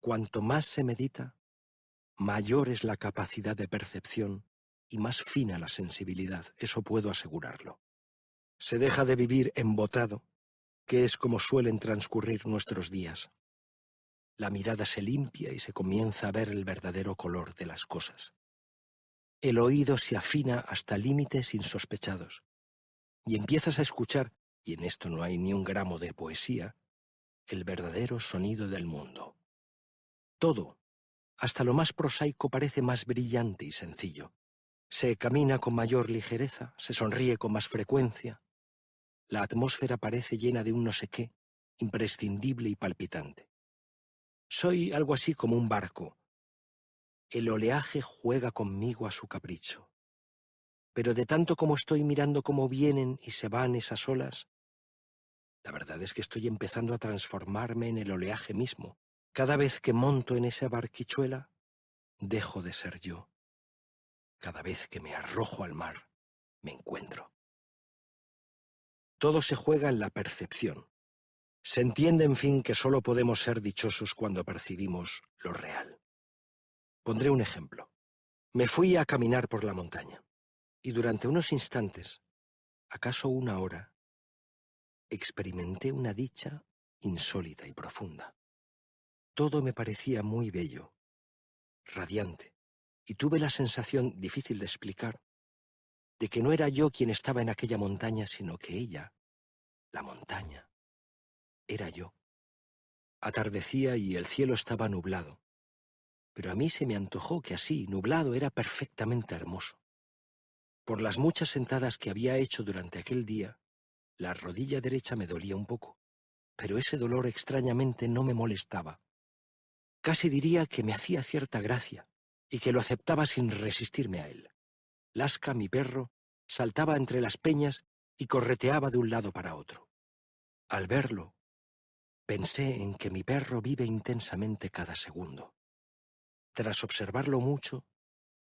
Cuanto más se medita, mayor es la capacidad de percepción y más fina la sensibilidad, eso puedo asegurarlo. Se deja de vivir embotado, que es como suelen transcurrir nuestros días. La mirada se limpia y se comienza a ver el verdadero color de las cosas. El oído se afina hasta límites insospechados, y empiezas a escuchar, y en esto no hay ni un gramo de poesía, el verdadero sonido del mundo. Todo, hasta lo más prosaico, parece más brillante y sencillo. Se camina con mayor ligereza, se sonríe con más frecuencia. La atmósfera parece llena de un no sé qué, imprescindible y palpitante. Soy algo así como un barco. El oleaje juega conmigo a su capricho. Pero de tanto como estoy mirando cómo vienen y se van esas olas, la verdad es que estoy empezando a transformarme en el oleaje mismo. Cada vez que monto en esa barquichuela, dejo de ser yo. Cada vez que me arrojo al mar, me encuentro. Todo se juega en la percepción. Se entiende, en fin, que solo podemos ser dichosos cuando percibimos lo real. Pondré un ejemplo. Me fui a caminar por la montaña, y durante unos instantes, acaso una hora, experimenté una dicha insólita y profunda. Todo me parecía muy bello, radiante, y tuve la sensación, difícil de explicar, de que no era yo quien estaba en aquella montaña, sino que ella, la montaña, era yo. Atardecía y el cielo estaba nublado, pero a mí se me antojó que así, nublado, era perfectamente hermoso. Por las muchas sentadas que había hecho durante aquel día, la rodilla derecha me dolía un poco, pero ese dolor extrañamente no me molestaba. Casi diría que me hacía cierta gracia y que lo aceptaba sin resistirme a él. Lasca, mi perro, saltaba entre las peñas y correteaba de un lado para otro. Al verlo, pensé en que mi perro vive intensamente cada segundo. Tras observarlo mucho,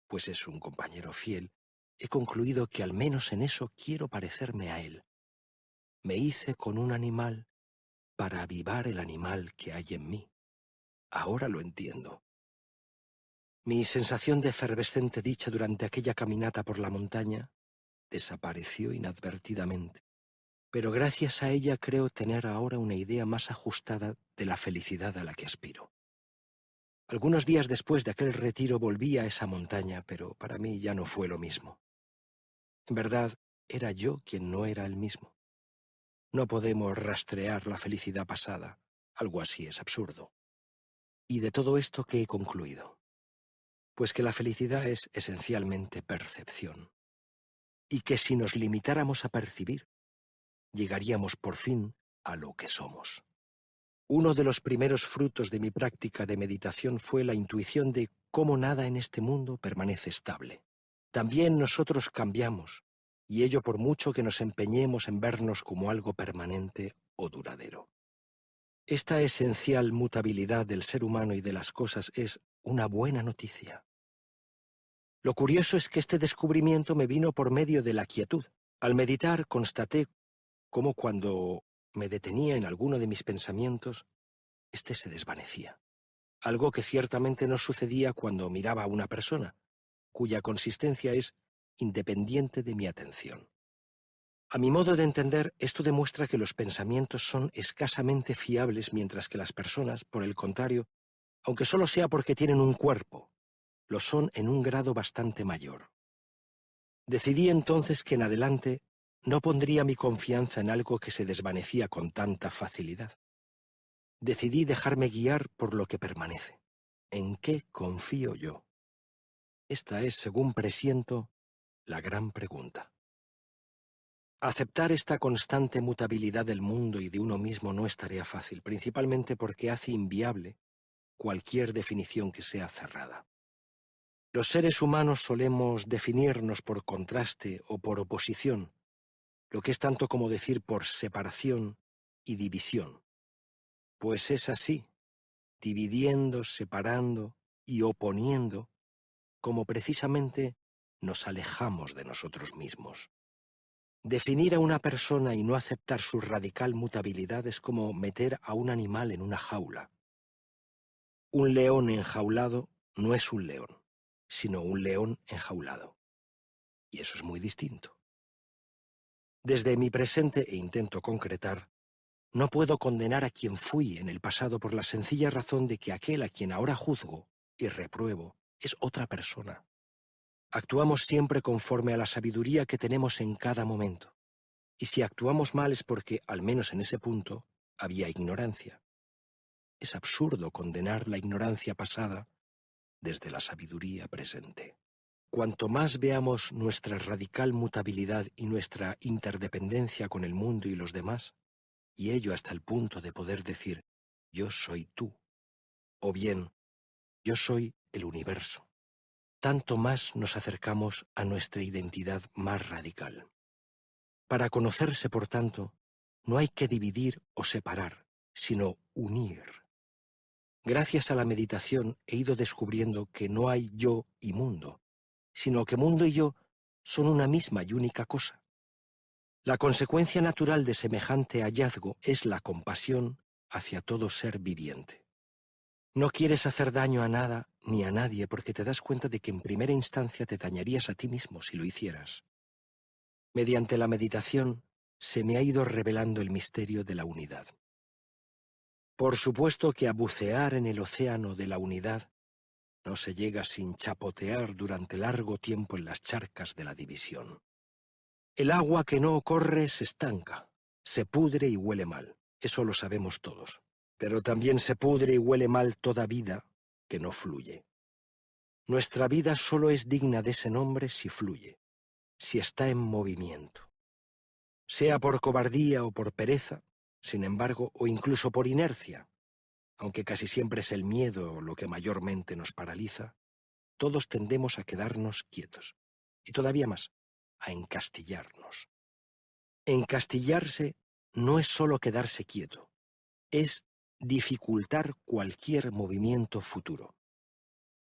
pues es un compañero fiel, he concluido que al menos en eso quiero parecerme a él. Me hice con un animal para avivar el animal que hay en mí. Ahora lo entiendo. Mi sensación de efervescente dicha durante aquella caminata por la montaña desapareció inadvertidamente, pero gracias a ella creo tener ahora una idea más ajustada de la felicidad a la que aspiro. Algunos días después de aquel retiro volví a esa montaña, pero para mí ya no fue lo mismo. En verdad, era yo quien no era el mismo. No podemos rastrear la felicidad pasada, algo así es absurdo. ¿Y de todo esto qué he concluido? Pues que la felicidad es esencialmente percepción, y que si nos limitáramos a percibir, llegaríamos por fin a lo que somos. Uno de los primeros frutos de mi práctica de meditación fue la intuición de cómo nada en este mundo permanece estable. También nosotros cambiamos, y ello por mucho que nos empeñemos en vernos como algo permanente o duradero. Esta esencial mutabilidad del ser humano y de las cosas es una buena noticia. Lo curioso es que este descubrimiento me vino por medio de la quietud. Al meditar constaté cómo cuando me detenía en alguno de mis pensamientos, éste se desvanecía. Algo que ciertamente no sucedía cuando miraba a una persona, cuya consistencia es independiente de mi atención. A mi modo de entender, esto demuestra que los pensamientos son escasamente fiables, mientras que las personas, por el contrario, aunque solo sea porque tienen un cuerpo, lo son en un grado bastante mayor. Decidí entonces que en adelante no pondría mi confianza en algo que se desvanecía con tanta facilidad. Decidí dejarme guiar por lo que permanece. ¿En qué confío yo? Esta es, según presiento, la gran pregunta. Aceptar esta constante mutabilidad del mundo y de uno mismo no es tarea fácil, principalmente porque hace inviable cualquier definición que sea cerrada. Los seres humanos solemos definirnos por contraste o por oposición, lo que es tanto como decir por separación y división. Pues es así, dividiendo, separando y oponiendo, como precisamente nos alejamos de nosotros mismos. Definir a una persona y no aceptar su radical mutabilidad es como meter a un animal en una jaula. Un león enjaulado no es un león, sino un león enjaulado. Y eso es muy distinto. Desde mi presente, e intento concretar, no puedo condenar a quien fui en el pasado por la sencilla razón de que aquel a quien ahora juzgo y repruebo es otra persona. Actuamos siempre conforme a la sabiduría que tenemos en cada momento. Y si actuamos mal es porque, al menos en ese punto, había ignorancia. Es absurdo condenar la ignorancia pasada desde la sabiduría presente. Cuanto más veamos nuestra radical mutabilidad y nuestra interdependencia con el mundo y los demás, y ello hasta el punto de poder decir, yo soy tú, o bien, yo soy el universo, tanto más nos acercamos a nuestra identidad más radical. Para conocerse, por tanto, no hay que dividir o separar, sino unir. Gracias a la meditación he ido descubriendo que no hay yo y mundo, sino que mundo y yo son una misma y única cosa. La consecuencia natural de semejante hallazgo es la compasión hacia todo ser viviente. No quieres hacer daño a nada ni a nadie porque te das cuenta de que en primera instancia te dañarías a ti mismo si lo hicieras. Mediante la meditación se me ha ido revelando el misterio de la unidad. Por supuesto que a bucear en el océano de la unidad no se llega sin chapotear durante largo tiempo en las charcas de la división. El agua que no corre se estanca, se pudre y huele mal, eso lo sabemos todos. Pero también se pudre y huele mal toda vida que no fluye. Nuestra vida solo es digna de ese nombre si fluye, si está en movimiento. Sea por cobardía o por pereza, sin embargo, o incluso por inercia, aunque casi siempre es el miedo lo que mayormente nos paraliza, todos tendemos a quedarnos quietos, y todavía más, a encastillarnos. Encastillarse no es solo quedarse quieto, es dificultar cualquier movimiento futuro.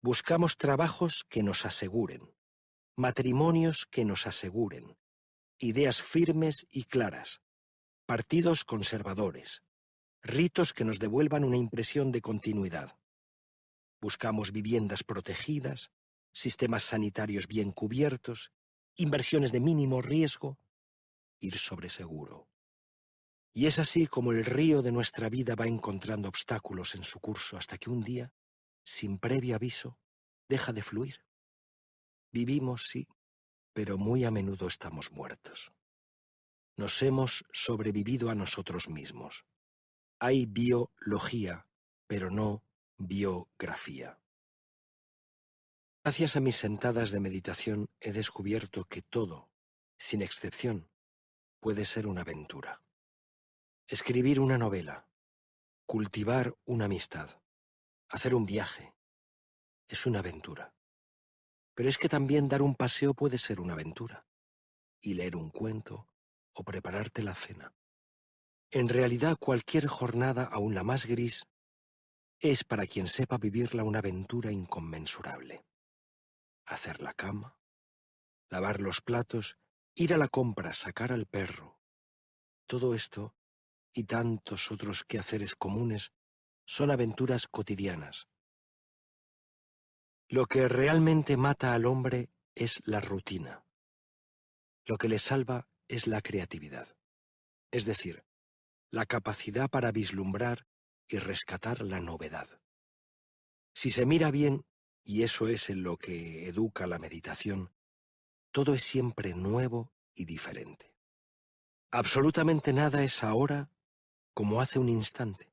Buscamos trabajos que nos aseguren, matrimonios que nos aseguren, ideas firmes y claras, partidos conservadores, ritos que nos devuelvan una impresión de continuidad. Buscamos viviendas protegidas, sistemas sanitarios bien cubiertos, inversiones de mínimo riesgo, ir sobre seguro. Y es así como el río de nuestra vida va encontrando obstáculos en su curso hasta que un día, sin previo aviso, deja de fluir. Vivimos, sí, pero muy a menudo estamos muertos. Nos hemos sobrevivido a nosotros mismos. Hay biología, pero no biografía. Gracias a mis sentadas de meditación he descubierto que todo, sin excepción, puede ser una aventura. Escribir una novela, cultivar una amistad, hacer un viaje, es una aventura. Pero es que también dar un paseo puede ser una aventura, y leer un cuento o prepararte la cena. En realidad, cualquier jornada, aun la más gris, es para quien sepa vivirla una aventura inconmensurable. Hacer la cama, lavar los platos, ir a la compra, sacar al perro. Todo esto, y tantos otros quehaceres comunes, son aventuras cotidianas. Lo que realmente mata al hombre es la rutina. Lo que le salva es la creatividad, es decir, la capacidad para vislumbrar y rescatar la novedad. Si se mira bien, y eso es en lo que educa la meditación, todo es siempre nuevo y diferente. Absolutamente nada es ahora como hace un instante.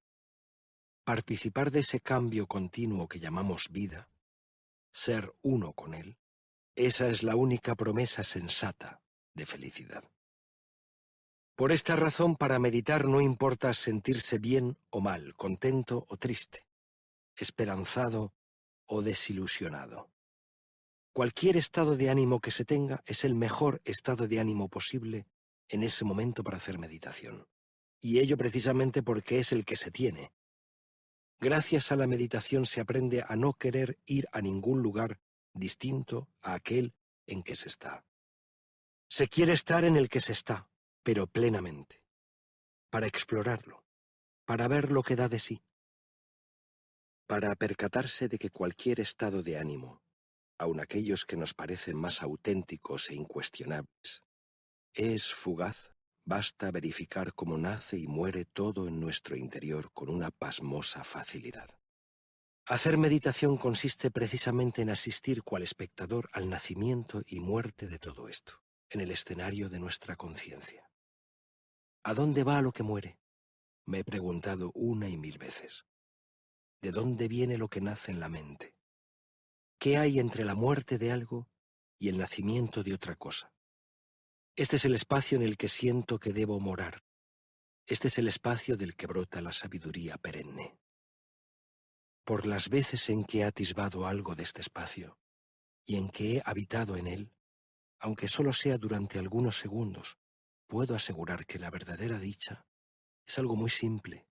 Participar de ese cambio continuo que llamamos vida, ser uno con él, esa es la única promesa sensata de felicidad. Por esta razón, para meditar no importa sentirse bien o mal, contento o triste, esperanzado o desilusionado. Cualquier estado de ánimo que se tenga es el mejor estado de ánimo posible en ese momento para hacer meditación. Y ello precisamente porque es el que se tiene. Gracias a la meditación se aprende a no querer ir a ningún lugar distinto a aquel en que se está. Se quiere estar en el que se está, pero plenamente, para explorarlo, para ver lo que da de sí. para percatarse de que cualquier estado de ánimo, aun aquellos que nos parecen más auténticos e incuestionables, es fugaz. Basta verificar cómo nace y muere todo en nuestro interior con una pasmosa facilidad. Hacer meditación consiste precisamente en asistir cual espectador al nacimiento y muerte de todo esto, en el escenario de nuestra conciencia. ¿A dónde va lo que muere? Me he preguntado una y mil veces. ¿De dónde viene lo que nace en la mente? ¿Qué hay entre la muerte de algo y el nacimiento de otra cosa? Este es el espacio en el que siento que debo morar. Este es el espacio del que brota la sabiduría perenne. Por las veces en que he atisbado algo de este espacio y en que he habitado en él, aunque solo sea durante algunos segundos, puedo asegurar que la verdadera dicha es algo muy simple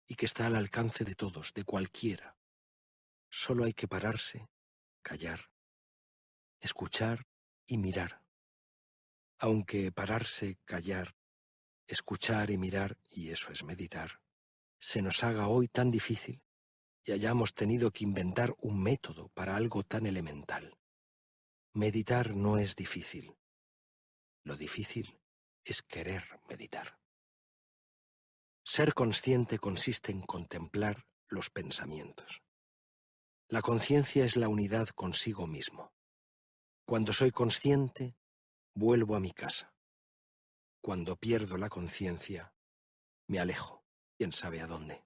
y que está al alcance de todos, de cualquiera. Solo hay que pararse, callar, escuchar y mirar. Aunque pararse, callar, escuchar y mirar, y eso es meditar, se nos haga hoy tan difícil y hayamos tenido que inventar un método para algo tan elemental. Meditar no es difícil. Lo difícil es querer meditar. Ser consciente consiste en contemplar los pensamientos. La conciencia es la unidad consigo mismo. Cuando soy consciente, vuelvo a mi casa. Cuando pierdo la conciencia, me alejo, quién sabe a dónde.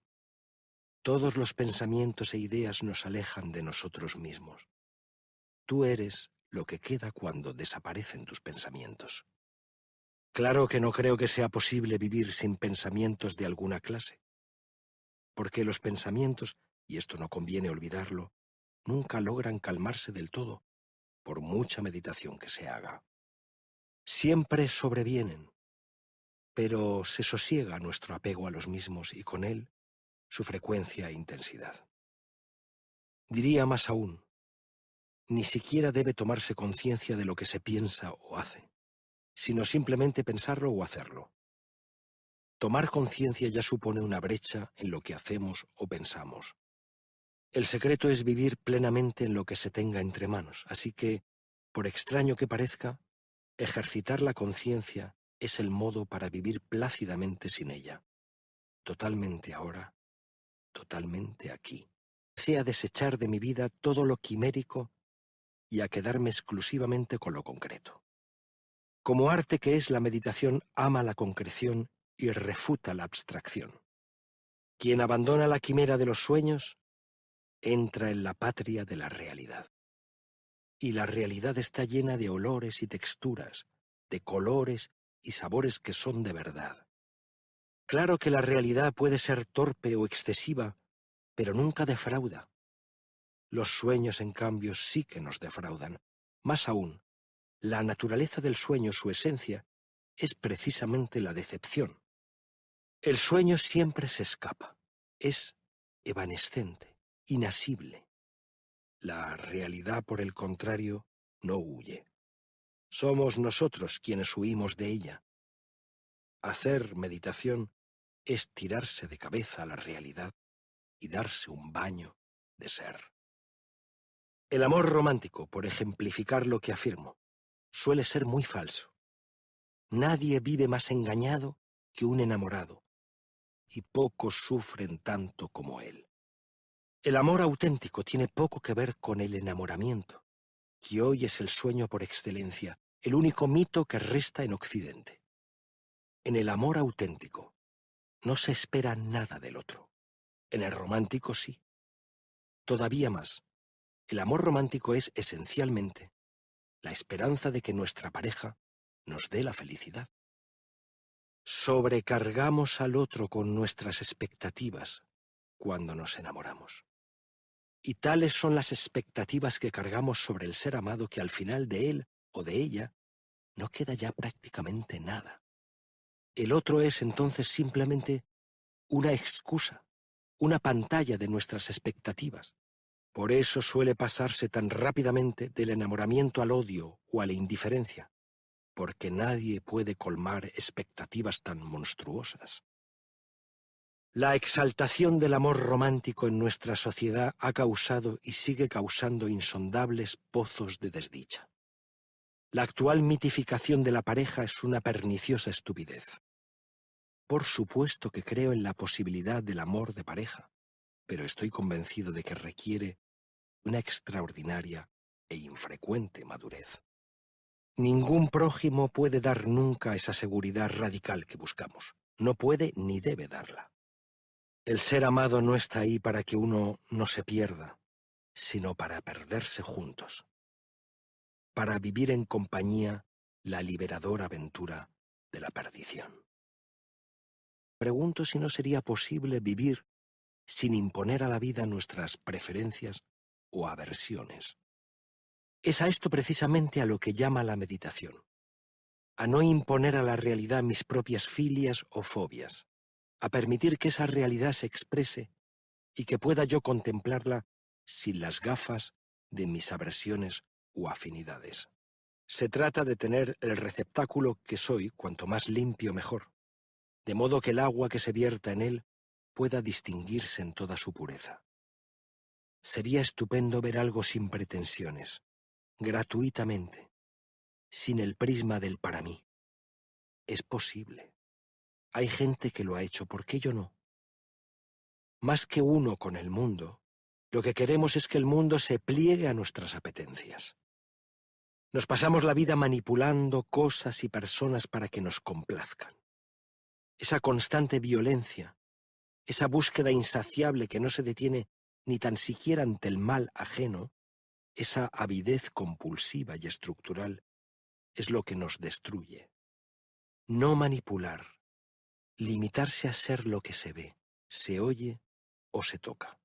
Todos los pensamientos e ideas nos alejan de nosotros mismos. Tú eres lo que queda cuando desaparecen tus pensamientos. Claro que no creo que sea posible vivir sin pensamientos de alguna clase, porque los pensamientos, y esto no conviene olvidarlo, nunca logran calmarse del todo, por mucha meditación que se haga. Siempre sobrevienen, pero se sosiega nuestro apego a los mismos y con él su frecuencia e intensidad. Diría más aún, ni siquiera debe tomarse conciencia de lo que se piensa o hace, sino simplemente pensarlo o hacerlo. Tomar conciencia ya supone una brecha en lo que hacemos o pensamos. El secreto es vivir plenamente en lo que se tenga entre manos, así que, por extraño que parezca, ejercitar la conciencia es el modo para vivir plácidamente sin ella, totalmente ahora, totalmente aquí. Empecé a desechar de mi vida todo lo quimérico y a quedarme exclusivamente con lo concreto. Como arte que es, la meditación ama la concreción y refuta la abstracción. Quien abandona la quimera de los sueños entra en la patria de la realidad. Y la realidad está llena de olores y texturas, de colores y sabores que son de verdad. Claro que la realidad puede ser torpe o excesiva, pero nunca defrauda. Los sueños, en cambio, sí que nos defraudan. Más aún, la naturaleza del sueño, su esencia, es precisamente la decepción. El sueño siempre se escapa, es evanescente, inasible. La realidad, por el contrario, no huye. Somos nosotros quienes huimos de ella. Hacer meditación es tirarse de cabeza a la realidad y darse un baño de ser. El amor romántico, por ejemplificar lo que afirmo, suele ser muy falso. Nadie vive más engañado que un enamorado, y pocos sufren tanto como él. El amor auténtico tiene poco que ver con el enamoramiento, que hoy es el sueño por excelencia, el único mito que resta en Occidente. En el amor auténtico no se espera nada del otro. En el romántico sí. Todavía más, el amor romántico es esencialmente la esperanza de que nuestra pareja nos dé la felicidad. Sobrecargamos al otro con nuestras expectativas cuando nos enamoramos. Y tales son las expectativas que cargamos sobre el ser amado que al final de él o de ella no queda ya prácticamente nada. El otro es entonces simplemente una excusa, una pantalla de nuestras expectativas. Por eso suele pasarse tan rápidamente del enamoramiento al odio o a la indiferencia, porque nadie puede colmar expectativas tan monstruosas. La exaltación del amor romántico en nuestra sociedad ha causado y sigue causando insondables pozos de desdicha. La actual mitificación de la pareja es una perniciosa estupidez. Por supuesto que creo en la posibilidad del amor de pareja, pero estoy convencido de que requiere una extraordinaria e infrecuente madurez. Ningún prójimo puede dar nunca esa seguridad radical que buscamos. No puede ni debe darla. El ser amado no está ahí para que uno no se pierda, sino para perderse juntos. Para vivir en compañía la liberadora aventura de la perdición. Pregunto si no sería posible vivir sin imponer a la vida nuestras preferencias o aversiones. Es a esto precisamente a lo que llama la meditación, a no imponer a la realidad mis propias filias o fobias, a permitir que esa realidad se exprese y que pueda yo contemplarla sin las gafas de mis aversiones o afinidades. Se trata de tener el receptáculo que soy cuanto más limpio mejor, de modo que el agua que se vierta en él pueda distinguirse en toda su pureza. Sería estupendo ver algo sin pretensiones, gratuitamente, sin el prisma del para mí. Es posible. Hay gente que lo ha hecho, ¿por qué yo no? Más que uno con el mundo, lo que queremos es que el mundo se pliegue a nuestras apetencias. Nos pasamos la vida manipulando cosas y personas para que nos complazcan. Esa constante violencia, esa búsqueda insaciable que no se detiene ni tan siquiera ante el mal ajeno, esa avidez compulsiva y estructural, es lo que nos destruye. No manipular, limitarse a ser lo que se ve, se oye o se toca.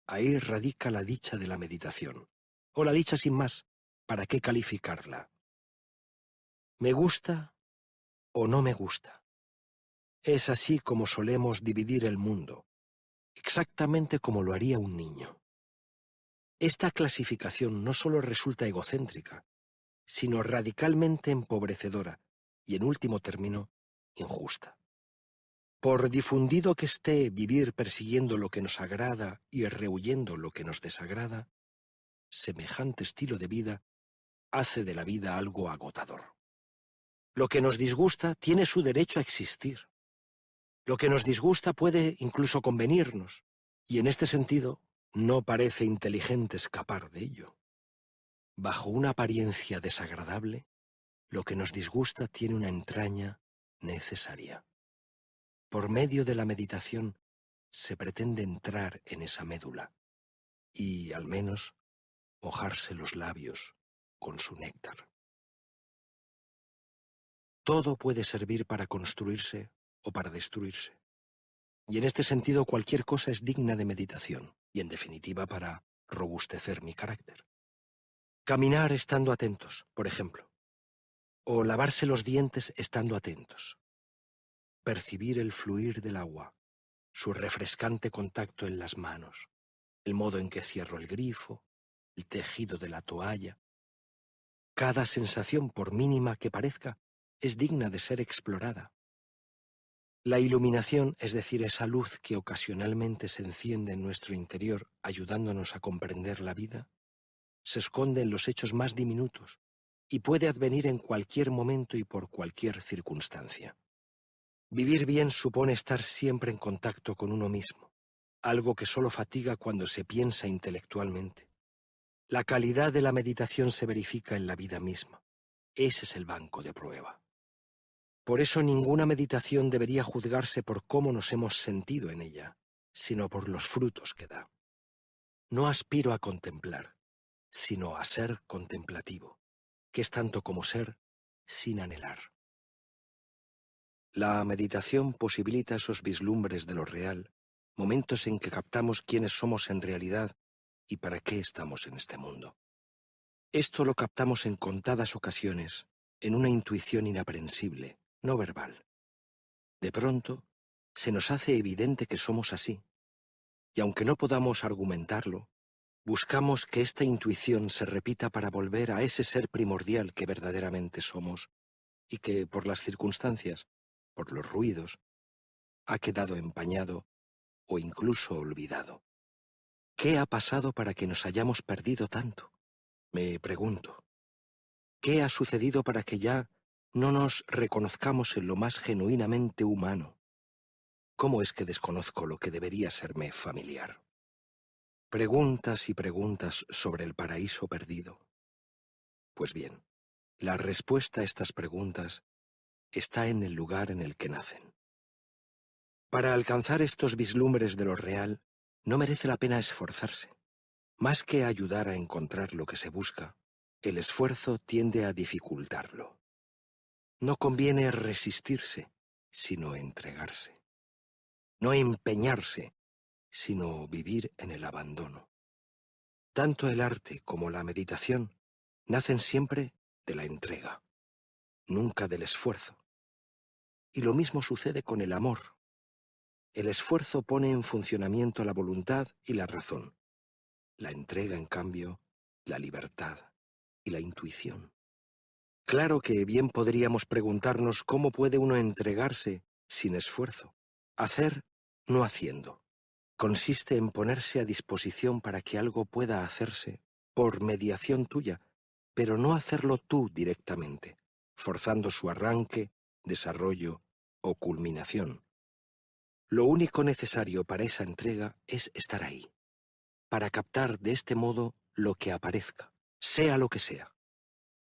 Ahí radica la dicha de la meditación, o la dicha sin más, ¿para qué calificarla? ¿Me gusta o no me gusta? Es así como solemos dividir el mundo, exactamente como lo haría un niño. Esta clasificación no solo resulta egocéntrica, sino radicalmente empobrecedora y, en último término, injusta. Por difundido que esté vivir persiguiendo lo que nos agrada y rehuyendo lo que nos desagrada, semejante estilo de vida hace de la vida algo agotador. Lo que nos disgusta tiene su derecho a existir. Lo que nos disgusta puede incluso convenirnos, y en este sentido no parece inteligente escapar de ello. Bajo una apariencia desagradable, lo que nos disgusta tiene una entraña necesaria. Por medio de la meditación se pretende entrar en esa médula y, al menos, mojarse los labios con su néctar. Todo puede servir para construirse o para destruirse. Y en este sentido cualquier cosa es digna de meditación y, en definitiva, para robustecer mi carácter. Caminar estando atentos, por ejemplo, o lavarse los dientes estando atentos. Percibir el fluir del agua, su refrescante contacto en las manos, el modo en que cierro el grifo, el tejido de la toalla. Cada sensación, por mínima que parezca, es digna de ser explorada. La iluminación, es decir, esa luz que ocasionalmente se enciende en nuestro interior ayudándonos a comprender la vida, se esconde en los hechos más diminutos y puede advenir en cualquier momento y por cualquier circunstancia. Vivir bien supone estar siempre en contacto con uno mismo, algo que solo fatiga cuando se piensa intelectualmente. La calidad de la meditación se verifica en la vida misma. Ese es el banco de prueba. Por eso ninguna meditación debería juzgarse por cómo nos hemos sentido en ella, sino por los frutos que da. No aspiro a contemplar, sino a ser contemplativo, que es tanto como ser sin anhelar. La meditación posibilita esos vislumbres de lo real, momentos en que captamos quiénes somos en realidad y para qué estamos en este mundo. Esto lo captamos en contadas ocasiones, en una intuición inaprensible, no verbal. De pronto, se nos hace evidente que somos así, y aunque no podamos argumentarlo, buscamos que esta intuición se repita para volver a ese ser primordial que verdaderamente somos y que, por las circunstancias, por los ruidos, ha quedado empañado o incluso olvidado. ¿Qué ha pasado para que nos hayamos perdido tanto? Me pregunto. ¿Qué ha sucedido para que ya no nos reconozcamos en lo más genuinamente humano? ¿Cómo es que desconozco lo que debería serme familiar? Preguntas y preguntas sobre el paraíso perdido. Pues bien, la respuesta a estas preguntas está en el lugar en el que nacen. Para alcanzar estos vislumbres de lo real, no merece la pena esforzarse. Más que ayudar a encontrar lo que se busca, el esfuerzo tiende a dificultarlo. No conviene resistirse, sino entregarse. No empeñarse, sino vivir en el abandono. Tanto el arte como la meditación nacen siempre de la entrega, nunca del esfuerzo. Y lo mismo sucede con el amor. El esfuerzo pone en funcionamiento la voluntad y la razón. La entrega, en cambio, la libertad y la intuición. Claro que bien podríamos preguntarnos cómo puede uno entregarse sin esfuerzo. Hacer no haciendo. Consiste en ponerse a disposición para que algo pueda hacerse por mediación tuya, pero no hacerlo tú directamente, forzando su arranque, desarrollo o culminación. Lo único necesario para esa entrega es estar ahí, para captar de este modo lo que aparezca, sea lo que sea.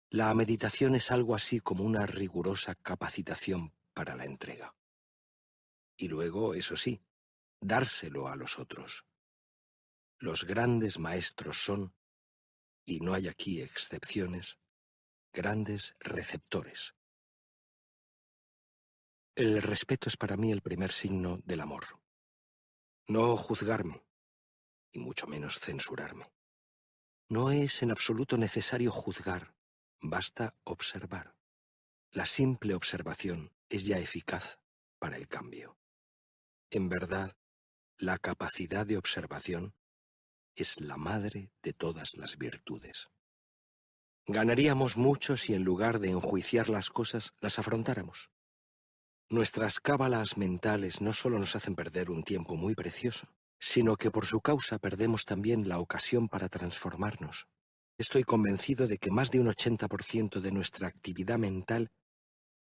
La meditación es algo así como una rigurosa capacitación para la entrega. Y luego, eso sí, dárselo a los otros. Los grandes maestros son, y no hay aquí excepciones, grandes receptores. El respeto es para mí el primer signo del amor. No juzgarme, y mucho menos censurarme. No es en absoluto necesario juzgar, basta observar. La simple observación es ya eficaz para el cambio. En verdad, la capacidad de observación es la madre de todas las virtudes. Ganaríamos mucho si en lugar de enjuiciar las cosas, las afrontáramos. Nuestras cábalas mentales no solo nos hacen perder un tiempo muy precioso, sino que por su causa perdemos también la ocasión para transformarnos. Estoy convencido de que más de un 80% de nuestra actividad mental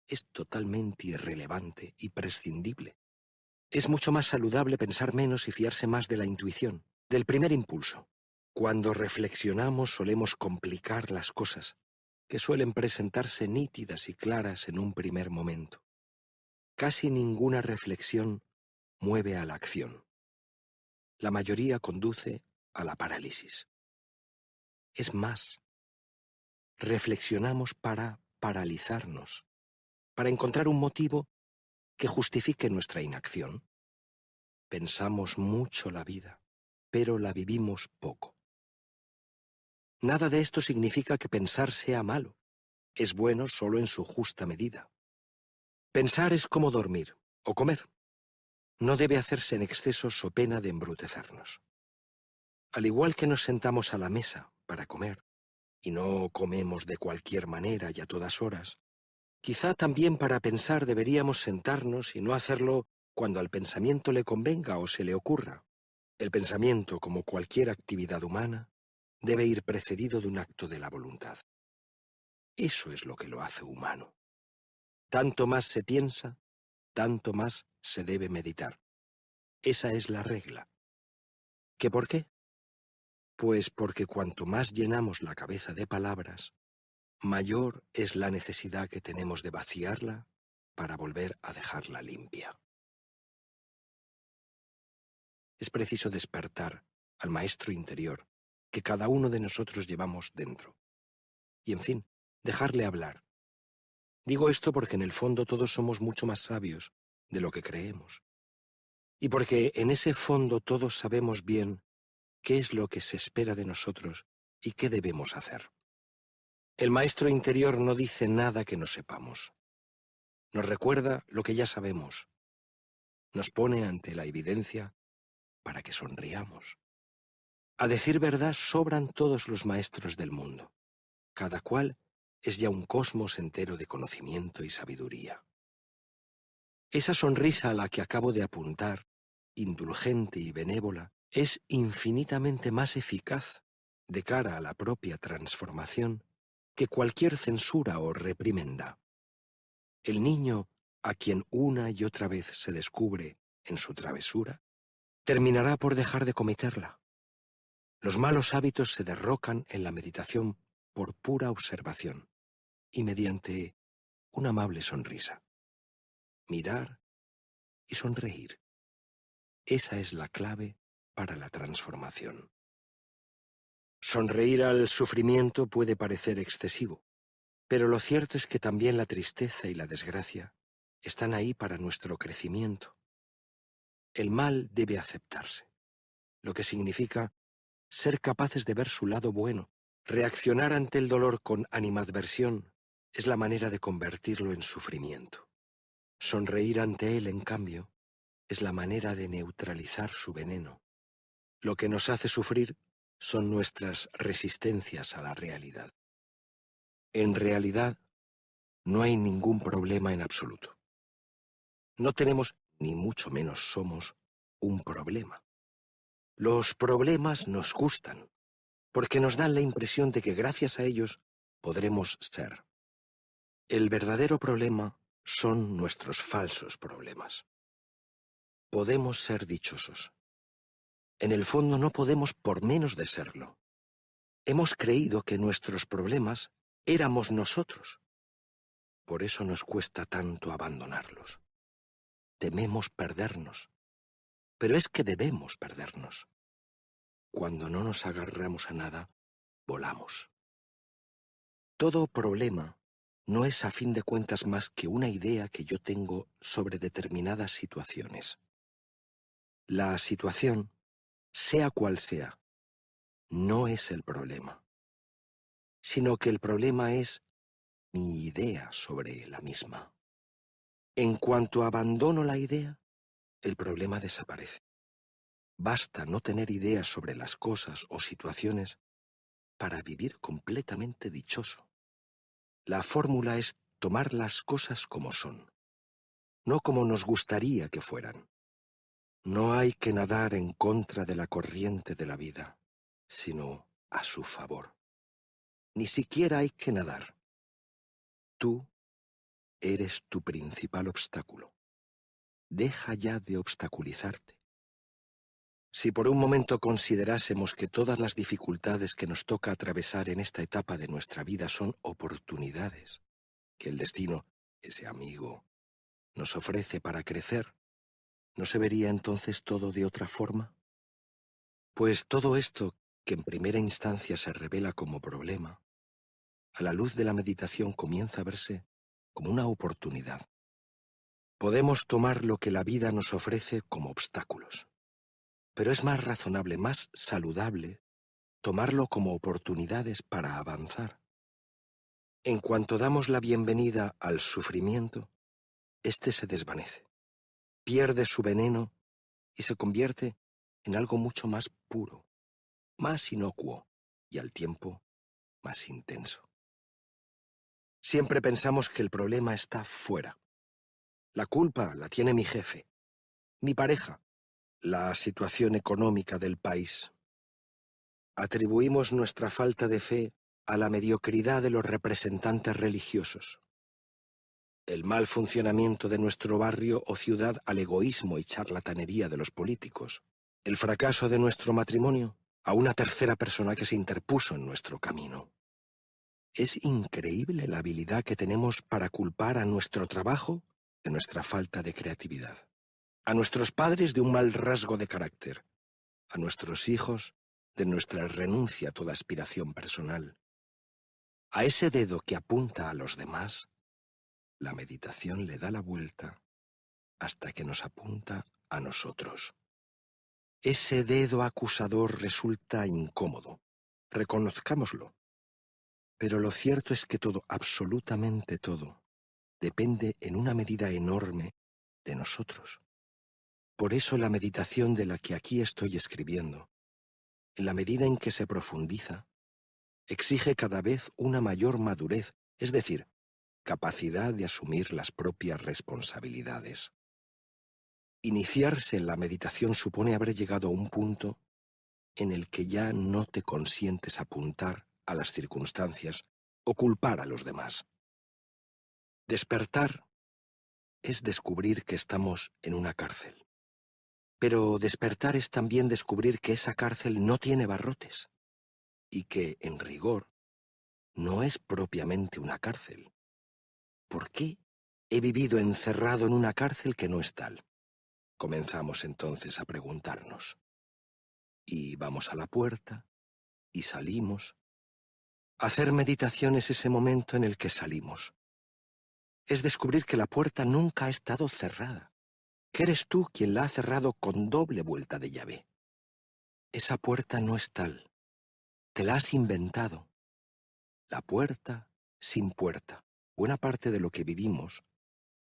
es totalmente irrelevante y prescindible. Es mucho más saludable pensar menos y fiarse más de la intuición, del primer impulso. Cuando reflexionamos solemos complicar las cosas, que suelen presentarse nítidas y claras en un primer momento. Casi ninguna reflexión mueve a la acción. La mayoría conduce a la parálisis. Es más, reflexionamos para paralizarnos, para encontrar un motivo que justifique nuestra inacción. Pensamos mucho la vida, pero la vivimos poco. Nada de esto significa que pensar sea malo. Es bueno solo en su justa medida. Pensar es como dormir o comer. No debe hacerse en exceso so pena de embrutecernos. Al igual que nos sentamos a la mesa para comer, y no comemos de cualquier manera y a todas horas, quizá también para pensar deberíamos sentarnos y no hacerlo cuando al pensamiento le convenga o se le ocurra. El pensamiento, como cualquier actividad humana, debe ir precedido de un acto de la voluntad. Eso es lo que lo hace humano. Tanto más se piensa, tanto más se debe meditar. Esa es la regla. ¿Qué por qué? Pues porque cuanto más llenamos la cabeza de palabras, mayor es la necesidad que tenemos de vaciarla para volver a dejarla limpia. Es preciso despertar al maestro interior que cada uno de nosotros llevamos dentro. Y en fin, dejarle hablar. Digo esto porque en el fondo todos somos mucho más sabios de lo que creemos. Y porque en ese fondo todos sabemos bien qué es lo que se espera de nosotros y qué debemos hacer. El maestro interior no dice nada que no sepamos. Nos recuerda lo que ya sabemos. Nos pone ante la evidencia para que sonriamos. A decir verdad, sobran todos los maestros del mundo. Cada cual es ya un cosmos entero de conocimiento y sabiduría. Esa sonrisa a la que acabo de apuntar indulgente y benévola, es infinitamente más eficaz de cara a la propia transformación que cualquier censura o reprimenda. El niño, a quien una y otra vez se descubre en su travesura, terminará por dejar de cometerla. Los malos hábitos se derrocan en la meditación por pura observación y mediante una amable sonrisa. Mirar y sonreír. Esa es la clave para la transformación. Sonreír al sufrimiento puede parecer excesivo, pero lo cierto es que también la tristeza y la desgracia están ahí para nuestro crecimiento. El mal debe aceptarse, lo que significa ser capaces de ver su lado bueno. Reaccionar ante el dolor con animadversión es la manera de convertirlo en sufrimiento. Sonreír ante él, en cambio, es la manera de neutralizar su veneno. Lo que nos hace sufrir son nuestras resistencias a la realidad. En realidad, no hay ningún problema en absoluto. No tenemos, ni mucho menos somos, un problema. Los problemas nos gustan, porque nos dan la impresión de que gracias a ellos podremos ser. El verdadero problema son nuestros falsos problemas. Podemos ser dichosos. En el fondo no podemos por menos de serlo. Hemos creído que nuestros problemas éramos nosotros. Por eso nos cuesta tanto abandonarlos. Tememos perdernos. Pero es que debemos perdernos. Cuando no nos agarramos a nada, volamos. Todo problema no es a fin de cuentas más que una idea que yo tengo sobre determinadas situaciones. La situación, sea cual sea, no es el problema, sino que el problema es mi idea sobre la misma. En cuanto abandono la idea, el problema desaparece. Basta no tener ideas sobre las cosas o situaciones para vivir completamente dichoso. La fórmula es tomar las cosas como son, no como nos gustaría que fueran. No hay que nadar en contra de la corriente de la vida, sino a su favor. Ni siquiera hay que nadar. Tú eres tu principal obstáculo. Deja ya de obstaculizarte. Si por un momento considerásemos que todas las dificultades que nos toca atravesar en esta etapa de nuestra vida son oportunidades, que el destino, ese amigo, nos ofrece para crecer, ¿no se vería entonces todo de otra forma? Pues todo esto, que en primera instancia se revela como problema, a la luz de la meditación comienza a verse como una oportunidad. Podemos tomar lo que la vida nos ofrece como obstáculos, pero es más razonable, más saludable, tomarlo como oportunidades para avanzar. En cuanto damos la bienvenida al sufrimiento, éste se desvanece, pierde su veneno y se convierte en algo mucho más puro, más inocuo y al tiempo más intenso. Siempre pensamos que el problema está fuera. La culpa la tiene mi jefe, mi pareja, la situación económica del país. Atribuimos nuestra falta de fe a la mediocridad de los representantes religiosos, el mal funcionamiento de nuestro barrio o ciudad al egoísmo y charlatanería de los políticos, el fracaso de nuestro matrimonio a una tercera persona que se interpuso en nuestro camino. Es increíble la habilidad que tenemos para culpar a nuestro trabajo de nuestra falta de creatividad, a nuestros padres de un mal rasgo de carácter, a nuestros hijos de nuestra renuncia a toda aspiración personal. A ese dedo que apunta a los demás, la meditación le da la vuelta hasta que nos apunta a nosotros. Ese dedo acusador resulta incómodo, reconozcámoslo. Pero lo cierto es que todo, absolutamente todo, depende en una medida enorme de nosotros. Por eso la meditación de la que aquí estoy escribiendo, en la medida en que se profundiza, exige cada vez una mayor madurez, es decir, capacidad de asumir las propias responsabilidades. Iniciarse en la meditación supone haber llegado a un punto en el que ya no te consientes apuntar a las circunstancias o culpar a los demás. Despertar es descubrir que estamos en una cárcel. Pero despertar es también descubrir que esa cárcel no tiene barrotes y que, en rigor, no es propiamente una cárcel. ¿Por qué he vivido encerrado en una cárcel que no es tal? Comenzamos entonces a preguntarnos. Y vamos a la puerta y salimos. Hacer meditación es ese momento en el que salimos. Es descubrir que la puerta nunca ha estado cerrada, que eres tú quien la ha cerrado con doble vuelta de llave. Esa puerta no es tal. Te la has inventado. La puerta sin puerta. Buena parte de lo que vivimos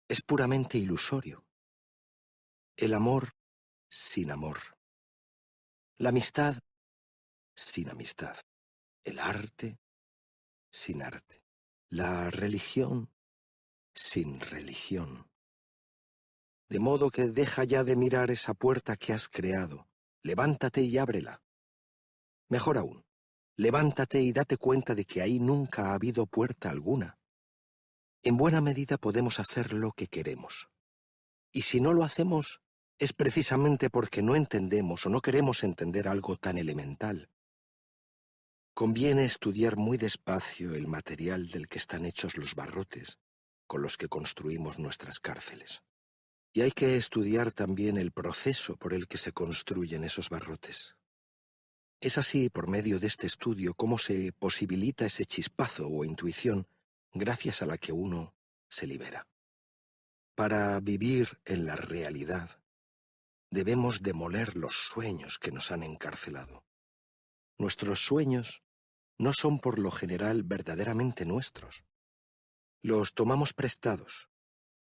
es puramente ilusorio. El amor sin amor. La amistad sin amistad. El arte sin arte. La religión sin religión. De modo que deja ya de mirar esa puerta que has creado. Levántate y ábrela. Mejor aún, levántate y date cuenta de que ahí nunca ha habido puerta alguna. En buena medida podemos hacer lo que queremos. Y si no lo hacemos, es precisamente porque no entendemos o no queremos entender algo tan elemental. Conviene estudiar muy despacio el material del que están hechos los barrotes con los que construimos nuestras cárceles. Y hay que estudiar también el proceso por el que se construyen esos barrotes. Es así, por medio de este estudio, cómo se posibilita ese chispazo o intuición gracias a la que uno se libera. Para vivir en la realidad, debemos demoler los sueños que nos han encarcelado. Nuestros sueños no son por lo general verdaderamente nuestros. Los tomamos prestados,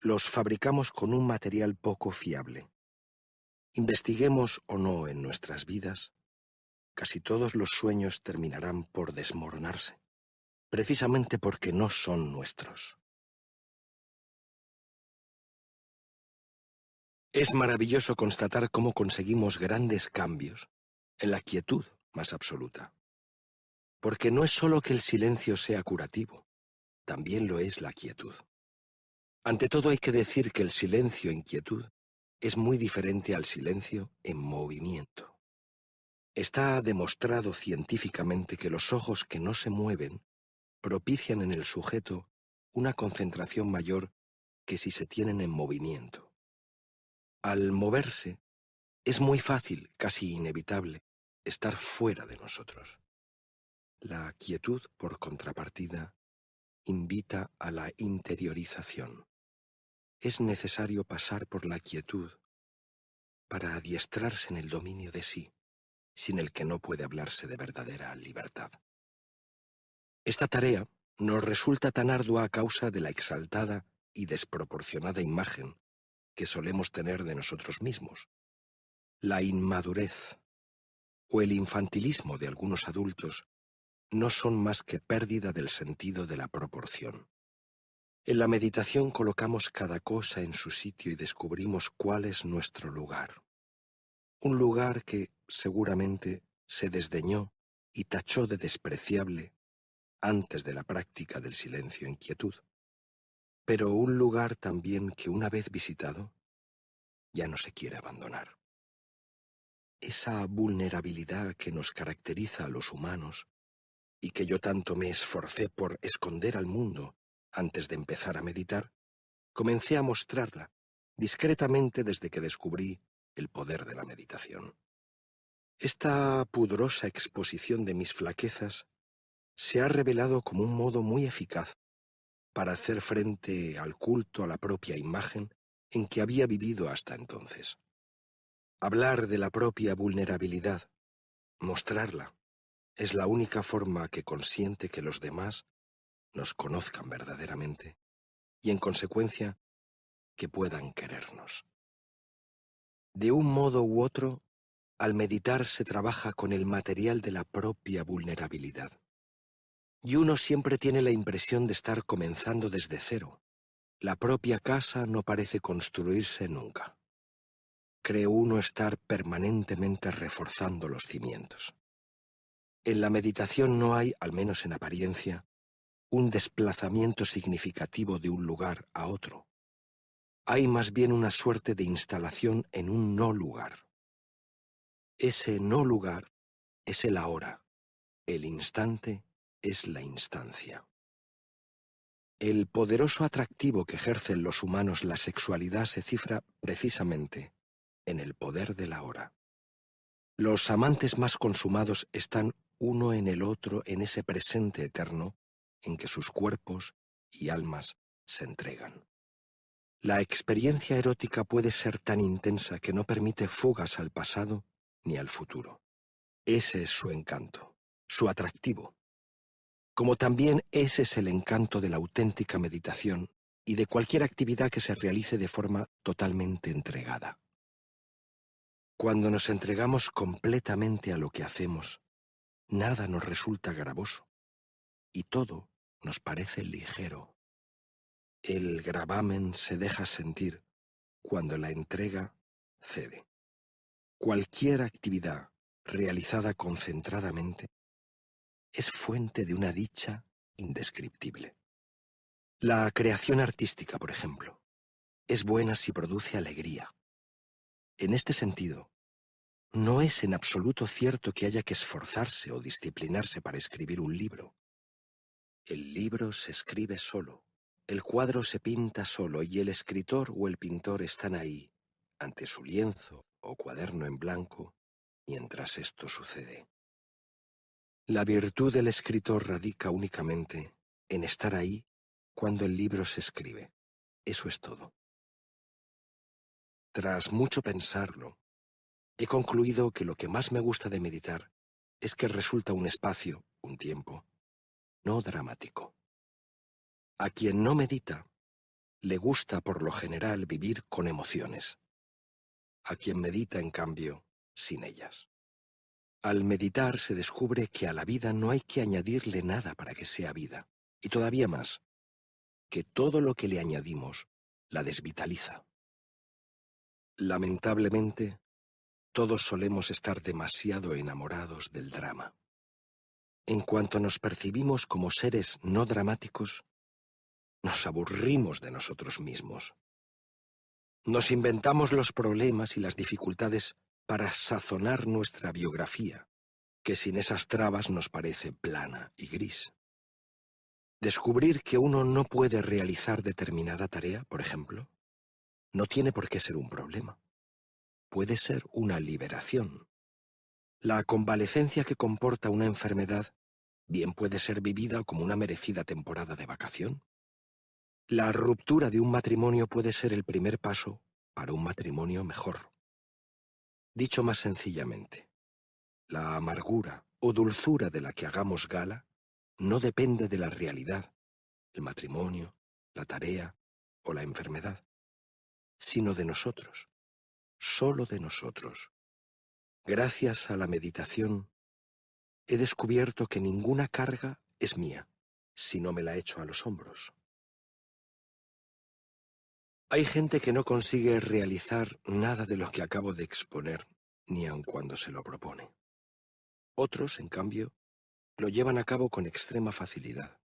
los fabricamos con un material poco fiable. Investiguemos o no en nuestras vidas, casi todos los sueños terminarán por desmoronarse, precisamente porque no son nuestros. Es maravilloso constatar cómo conseguimos grandes cambios en la quietud más absoluta. Porque no es sólo que el silencio sea curativo, también lo es la quietud. Ante todo hay que decir que el silencio en quietud es muy diferente al silencio en movimiento. Está demostrado científicamente que los ojos que no se mueven propician en el sujeto una concentración mayor que si se tienen en movimiento. Al moverse, es muy fácil, casi inevitable, estar fuera de nosotros. La quietud, por contrapartida, invita a la interiorización. Es necesario pasar por la quietud para adiestrarse en el dominio de sí, sin el que no puede hablarse de verdadera libertad. Esta tarea nos resulta tan ardua a causa de la exaltada y desproporcionada imagen que solemos tener de nosotros mismos. La inmadurez o el infantilismo de algunos adultos no son más que pérdida del sentido de la proporción. En la meditación colocamos cada cosa en su sitio y descubrimos cuál es nuestro lugar. Un lugar que, seguramente, se desdeñó y tachó de despreciable antes de la práctica del silencio en quietud. Pero un lugar también que, una vez visitado, ya no se quiere abandonar. Esa vulnerabilidad que nos caracteriza a los humanos y que yo tanto me esforcé por esconder al mundo antes de empezar a meditar, comencé a mostrarla discretamente desde que descubrí el poder de la meditación. Esta pudorosa exposición de mis flaquezas se ha revelado como un modo muy eficaz para hacer frente al culto a la propia imagen en que había vivido hasta entonces. Hablar de la propia vulnerabilidad, mostrarla, es la única forma que consiente que los demás nos conozcan verdaderamente y, en consecuencia, que puedan querernos. De un modo u otro, al meditar se trabaja con el material de la propia vulnerabilidad. Y uno siempre tiene la impresión de estar comenzando desde cero. La propia casa no parece construirse nunca. cree uno estar permanentemente reforzando los cimientos. En la meditación no hay, al menos en apariencia, un desplazamiento significativo de un lugar a otro. Hay más bien una suerte de instalación en un no lugar. Ese no lugar es el ahora, el instante es la instancia. El poderoso atractivo que ejercen los humanos la sexualidad se cifra precisamente en el poder del ahora. Los amantes más consumados están uno en el otro en ese presente eterno en que sus cuerpos y almas se entregan. La experiencia erótica puede ser tan intensa que no permite fugas al pasado ni al futuro. Ese es su encanto, su atractivo. Como también ese es el encanto de la auténtica meditación y de cualquier actividad que se realice de forma totalmente entregada. Cuando nos entregamos completamente a lo que hacemos, nada nos resulta gravoso y todo nos parece ligero. El gravamen se deja sentir cuando la entrega cede. Cualquier actividad realizada concentradamente es fuente de una dicha indescriptible. La creación artística, por ejemplo, es buena si produce alegría. En este sentido, no es en absoluto cierto que haya que esforzarse o disciplinarse para escribir un libro. El libro se escribe solo, el cuadro se pinta solo y el escritor o el pintor están ahí, ante su lienzo o cuaderno en blanco, mientras esto sucede. La virtud del escritor radica únicamente en estar ahí cuando el libro se escribe. Eso es todo. Tras mucho pensarlo, he concluido que lo que más me gusta de meditar es que resulta un espacio, un tiempo, no dramático. A quien no medita, le gusta por lo general vivir con emociones. A quien medita, en cambio, sin ellas. Al meditar se descubre que a la vida no hay que añadirle nada para que sea vida, y todavía más, que todo lo que le añadimos la desvitaliza. Lamentablemente, todos solemos estar demasiado enamorados del drama. En cuanto nos percibimos como seres no dramáticos, nos aburrimos de nosotros mismos. Nos inventamos los problemas y las dificultades para sazonar nuestra biografía, que sin esas trabas nos parece plana y gris. Descubrir que uno no puede realizar determinada tarea, por ejemplo, no tiene por qué ser un problema. Puede ser una liberación. La convalecencia que comporta una enfermedad bien puede ser vivida como una merecida temporada de vacación. La ruptura de un matrimonio puede ser el primer paso para un matrimonio mejor. Dicho más sencillamente, la amargura o dulzura de la que hagamos gala no depende de la realidad, el matrimonio, la tarea o la enfermedad, sino de nosotros, solo de nosotros. Gracias a la meditación, he descubierto que ninguna carga es mía, si no me la echo a los hombros. Hay gente que no consigue realizar nada de lo que acabo de exponer, ni aun cuando se lo propone. Otros, en cambio, lo llevan a cabo con extrema facilidad.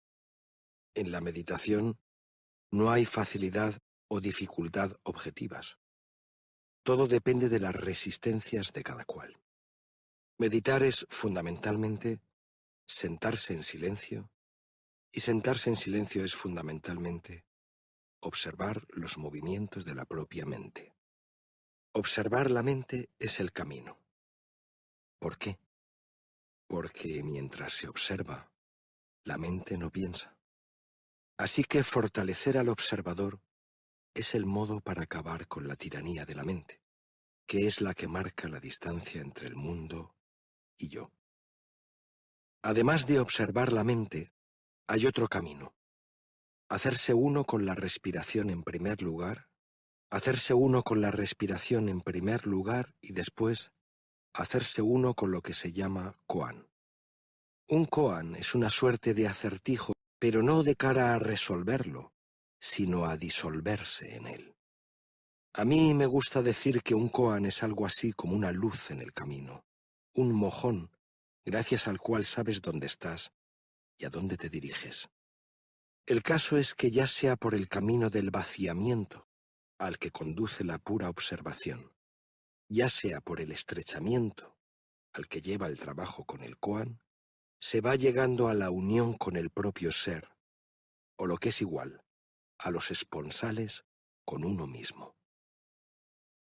En la meditación no hay facilidad o dificultad objetivas. Todo depende de las resistencias de cada cual. Meditar es, fundamentalmente, sentarse en silencio, y sentarse en silencio es, fundamentalmente, observar los movimientos de la propia mente. Observar la mente es el camino. ¿Por qué? Porque mientras se observa, la mente no piensa. Así que fortalecer al observador es el modo para acabar con la tiranía de la mente, que es la que marca la distancia entre el mundo y yo. Además de observar la mente, hay otro camino. Hacerse uno con la respiración en primer lugar, hacerse uno con la respiración en primer lugar y después hacerse uno con lo que se llama koan. Un koan es una suerte de acertijo, pero no de cara a resolverlo, sino a disolverse en él. A mí me gusta decir que un koan es algo así como una luz en el camino, un mojón, gracias al cual sabes dónde estás y a dónde te diriges. El caso es que ya sea por el camino del vaciamiento, al que conduce la pura observación, ya sea por el estrechamiento, al que lleva el trabajo con el koan, se va llegando a la unión con el propio ser, o lo que es igual, a los esponsales con uno mismo.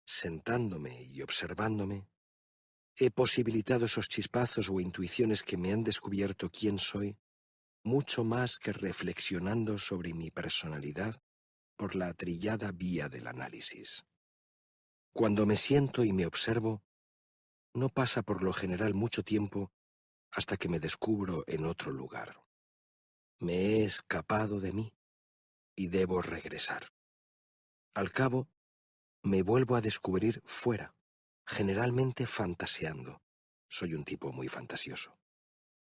Sentándome y observándome, he posibilitado esos chispazos o intuiciones que me han descubierto quién soy, mucho más que reflexionando sobre mi personalidad por la trillada vía del análisis. Cuando me siento y me observo, no pasa por lo general mucho tiempo hasta que me descubro en otro lugar. Me he escapado de mí y debo regresar. Al cabo, me vuelvo a descubrir fuera, generalmente fantaseando. Soy un tipo muy fantasioso.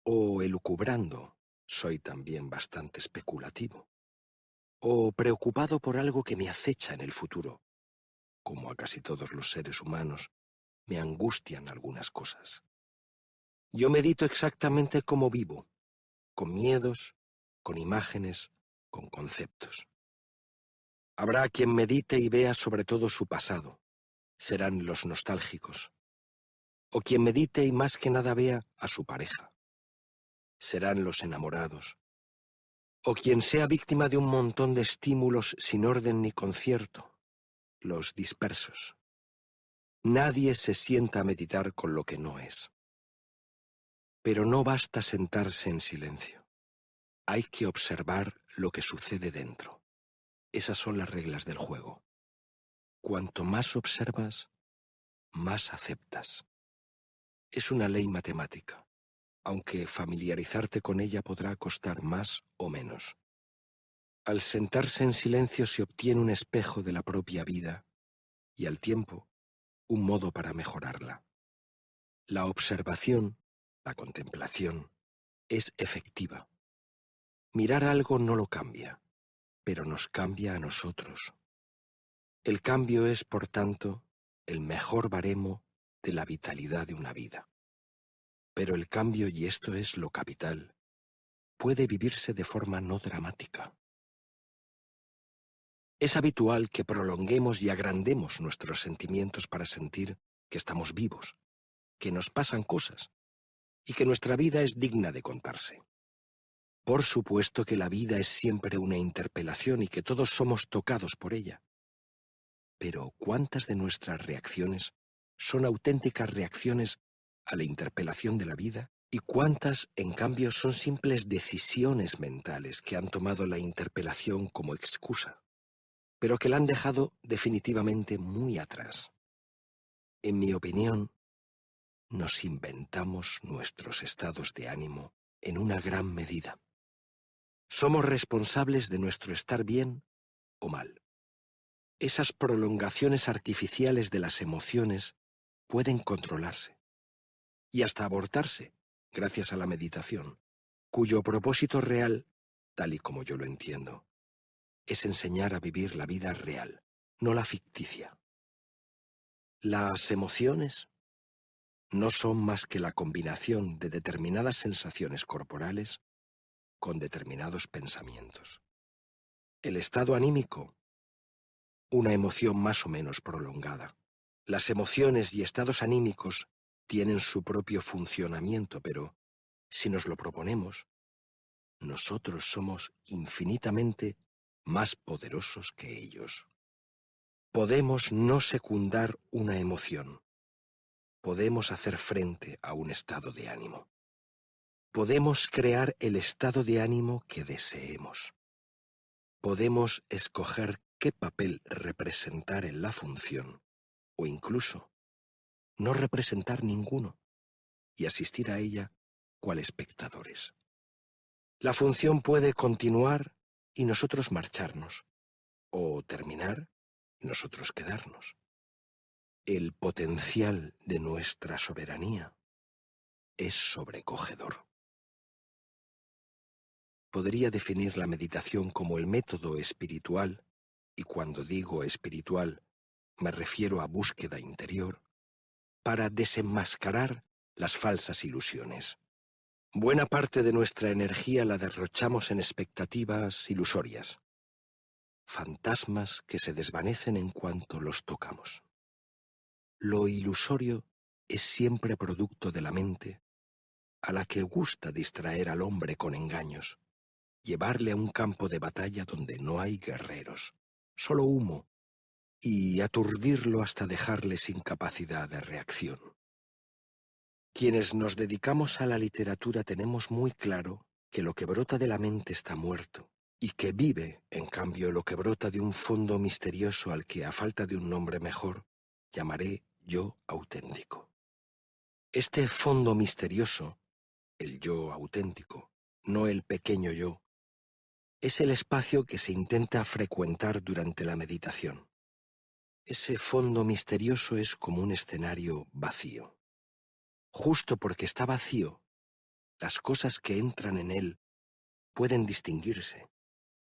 O elucubrando. Soy también bastante especulativo. O preocupado por algo que me acecha en el futuro. Como a casi todos los seres humanos, me angustian algunas cosas. Yo medito exactamente como vivo, con miedos, con imágenes, con conceptos. Habrá quien medite y vea sobre todo su pasado. Serán los nostálgicos. O quien medite y más que nada vea a su pareja. Serán los enamorados. O quien sea víctima de un montón de estímulos sin orden ni concierto, los dispersos. Nadie se sienta a meditar con lo que no es. Pero no basta sentarse en silencio. Hay que observar lo que sucede dentro. Esas son las reglas del juego. Cuanto más observas, más aceptas. Es una ley matemática, aunque familiarizarte con ella podrá costar más o menos. Al sentarse en silencio se obtiene un espejo de la propia vida y al tiempo un modo para mejorarla. La observación, la contemplación, es efectiva. Mirar algo no lo cambia, pero nos cambia a nosotros. El cambio es, por tanto, el mejor baremo de la vitalidad de una vida. Pero el cambio, y esto es lo capital, puede vivirse de forma no dramática. Es habitual que prolonguemos y agrandemos nuestros sentimientos para sentir que estamos vivos, que nos pasan cosas y que nuestra vida es digna de contarse. Por supuesto que la vida es siempre una interpelación y que todos somos tocados por ella. Pero ¿cuántas de nuestras reacciones son auténticas reacciones a la interpelación de la vida? ¿Y cuántas, en cambio, son simples decisiones mentales que han tomado la interpelación como excusa, pero que la han dejado definitivamente muy atrás? En mi opinión, nos inventamos nuestros estados de ánimo en una gran medida. Somos responsables de nuestro estar bien o mal. Esas prolongaciones artificiales de las emociones pueden controlarse y hasta abortarse gracias a la meditación, cuyo propósito real, tal y como yo lo entiendo, es enseñar a vivir la vida real, no la ficticia. Las emociones no son más que la combinación de determinadas sensaciones corporales con determinados pensamientos. El estado anímico, una emoción más o menos prolongada. Las emociones y estados anímicos tienen su propio funcionamiento, pero si nos lo proponemos, nosotros somos infinitamente más poderosos que ellos. Podemos no secundar una emoción. Podemos hacer frente a un estado de ánimo. Podemos crear el estado de ánimo que deseemos. Podemos escoger qué papel representar en la función, o incluso no representar ninguno, y asistir a ella cual espectadores. La función puede continuar y nosotros marcharnos, o terminar y nosotros quedarnos. El potencial de nuestra soberanía es sobrecogedor. Podría definir la meditación como el método espiritual, y cuando digo espiritual, me refiero a búsqueda interior, para desenmascarar las falsas ilusiones. Buena parte de nuestra energía la derrochamos en expectativas ilusorias, fantasmas que se desvanecen en cuanto los tocamos. Lo ilusorio es siempre producto de la mente, a la que gusta distraer al hombre con engaños, llevarle a un campo de batalla donde no hay guerreros, solo humo, y aturdirlo hasta dejarle sin capacidad de reacción. Quienes nos dedicamos a la literatura tenemos muy claro que lo que brota de la mente está muerto, y que vive, en cambio, lo que brota de un fondo misterioso al que, a falta de un nombre mejor, llamaré yo auténtico. Este fondo misterioso, el yo auténtico, no el pequeño yo, es el espacio que se intenta frecuentar durante la meditación. Ese fondo misterioso es como un escenario vacío. Justo porque está vacío, las cosas que entran en él pueden distinguirse.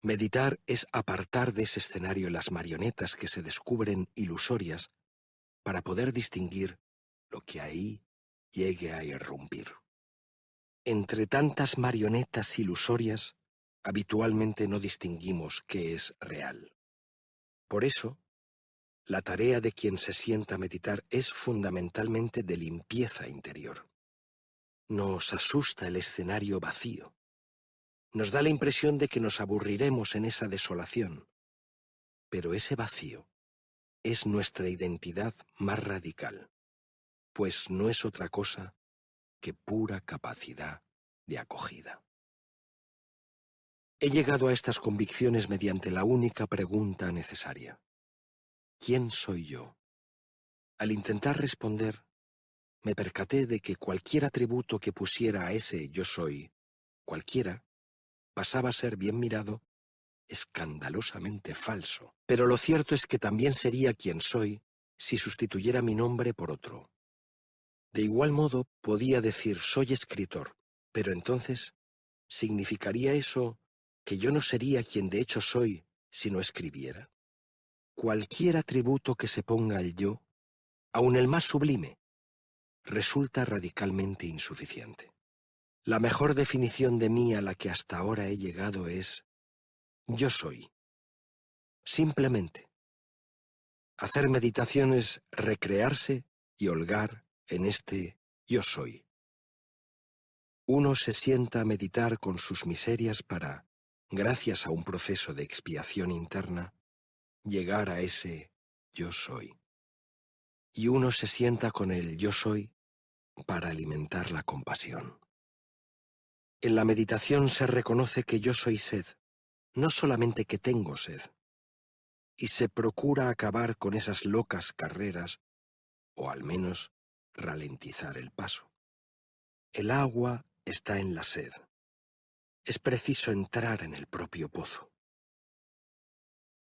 Meditar es apartar de ese escenario las marionetas que se descubren ilusorias para poder distinguir lo que ahí llegue a irrumpir. Entre tantas marionetas ilusorias, habitualmente no distinguimos qué es real. Por eso, la tarea de quien se sienta a meditar es fundamentalmente de limpieza interior. Nos asusta el escenario vacío. Nos da la impresión de que nos aburriremos en esa desolación. Pero ese vacío es nuestra identidad más radical, pues no es otra cosa que pura capacidad de acogida. He llegado a estas convicciones mediante la única pregunta necesaria. ¿Quién soy yo? Al intentar responder, me percaté de que cualquier atributo que pusiera a ese yo soy, cualquiera, pasaba a ser, bien mirado, escandalosamente falso. Pero lo cierto es que también sería quien soy si sustituyera mi nombre por otro. De igual modo, podía decir soy escritor, pero entonces, ¿significaría eso que yo no sería quien de hecho soy si no escribiera? Cualquier atributo que se ponga al yo, aun el más sublime, resulta radicalmente insuficiente. La mejor definición de mí a la que hasta ahora he llegado es yo soy. Simplemente. Hacer meditación es recrearse y holgar en este yo soy. Uno se sienta a meditar con sus miserias para, gracias a un proceso de expiación interna, llegar a ese yo soy. Y uno se sienta con el yo soy para alimentar la compasión. En la meditación se reconoce que yo soy sed, no solamente que tengo sed, y se procura acabar con esas locas carreras, o al menos ralentizar el paso. El agua está en la sed. Es preciso entrar en el propio pozo.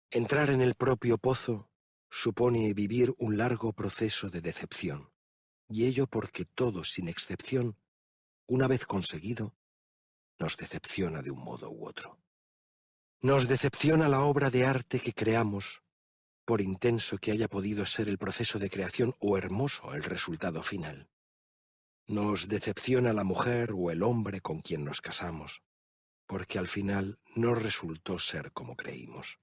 Entrar en el propio pozo supone vivir un largo proceso de decepción, y ello porque todos, sin excepción, una vez conseguido, nos decepciona de un modo u otro. Nos decepciona la obra de arte que creamos, por intenso que haya podido ser el proceso de creación o hermoso el resultado final. Nos decepciona la mujer o el hombre con quien nos casamos, porque al final no resultó ser como creímos.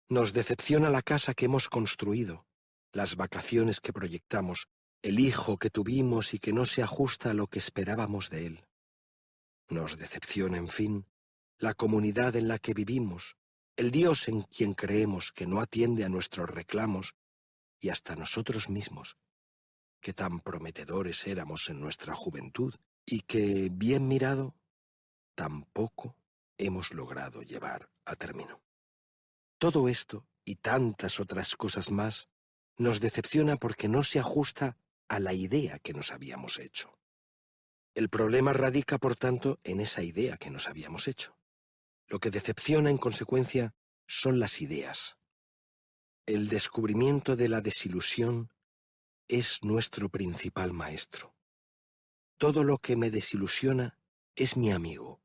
Nos decepciona la casa que hemos construido, las vacaciones que proyectamos, el hijo que tuvimos y que no se ajusta a lo que esperábamos de él. Nos decepciona, en fin, la comunidad en la que vivimos, el Dios en quien creemos que no atiende a nuestros reclamos y hasta nosotros mismos, que tan prometedores éramos en nuestra juventud y que, bien mirado, tampoco hemos logrado llevar a término. Todo esto y tantas otras cosas más nos decepciona porque no se ajusta a la idea que nos habíamos hecho. El problema radica, por tanto, en esa idea que nos habíamos hecho. Lo que decepciona, en consecuencia, son las ideas. El descubrimiento de la desilusión es nuestro principal maestro. Todo lo que me desilusiona es mi amigo.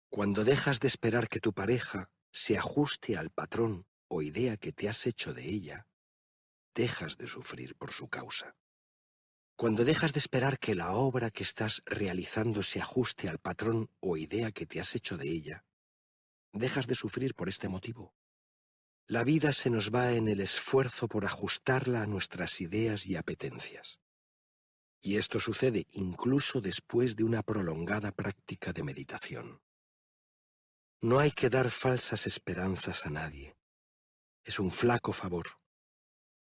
Cuando dejas de esperar que tu pareja se ajuste al patrón o idea que te has hecho de ella, dejas de sufrir por su causa. Cuando dejas de esperar que la obra que estás realizando se ajuste al patrón o idea que te has hecho de ella, dejas de sufrir por este motivo. La vida se nos va en el esfuerzo por ajustarla a nuestras ideas y apetencias. Y esto sucede incluso después de una prolongada práctica de meditación. No hay que dar falsas esperanzas a nadie. Es un flaco favor.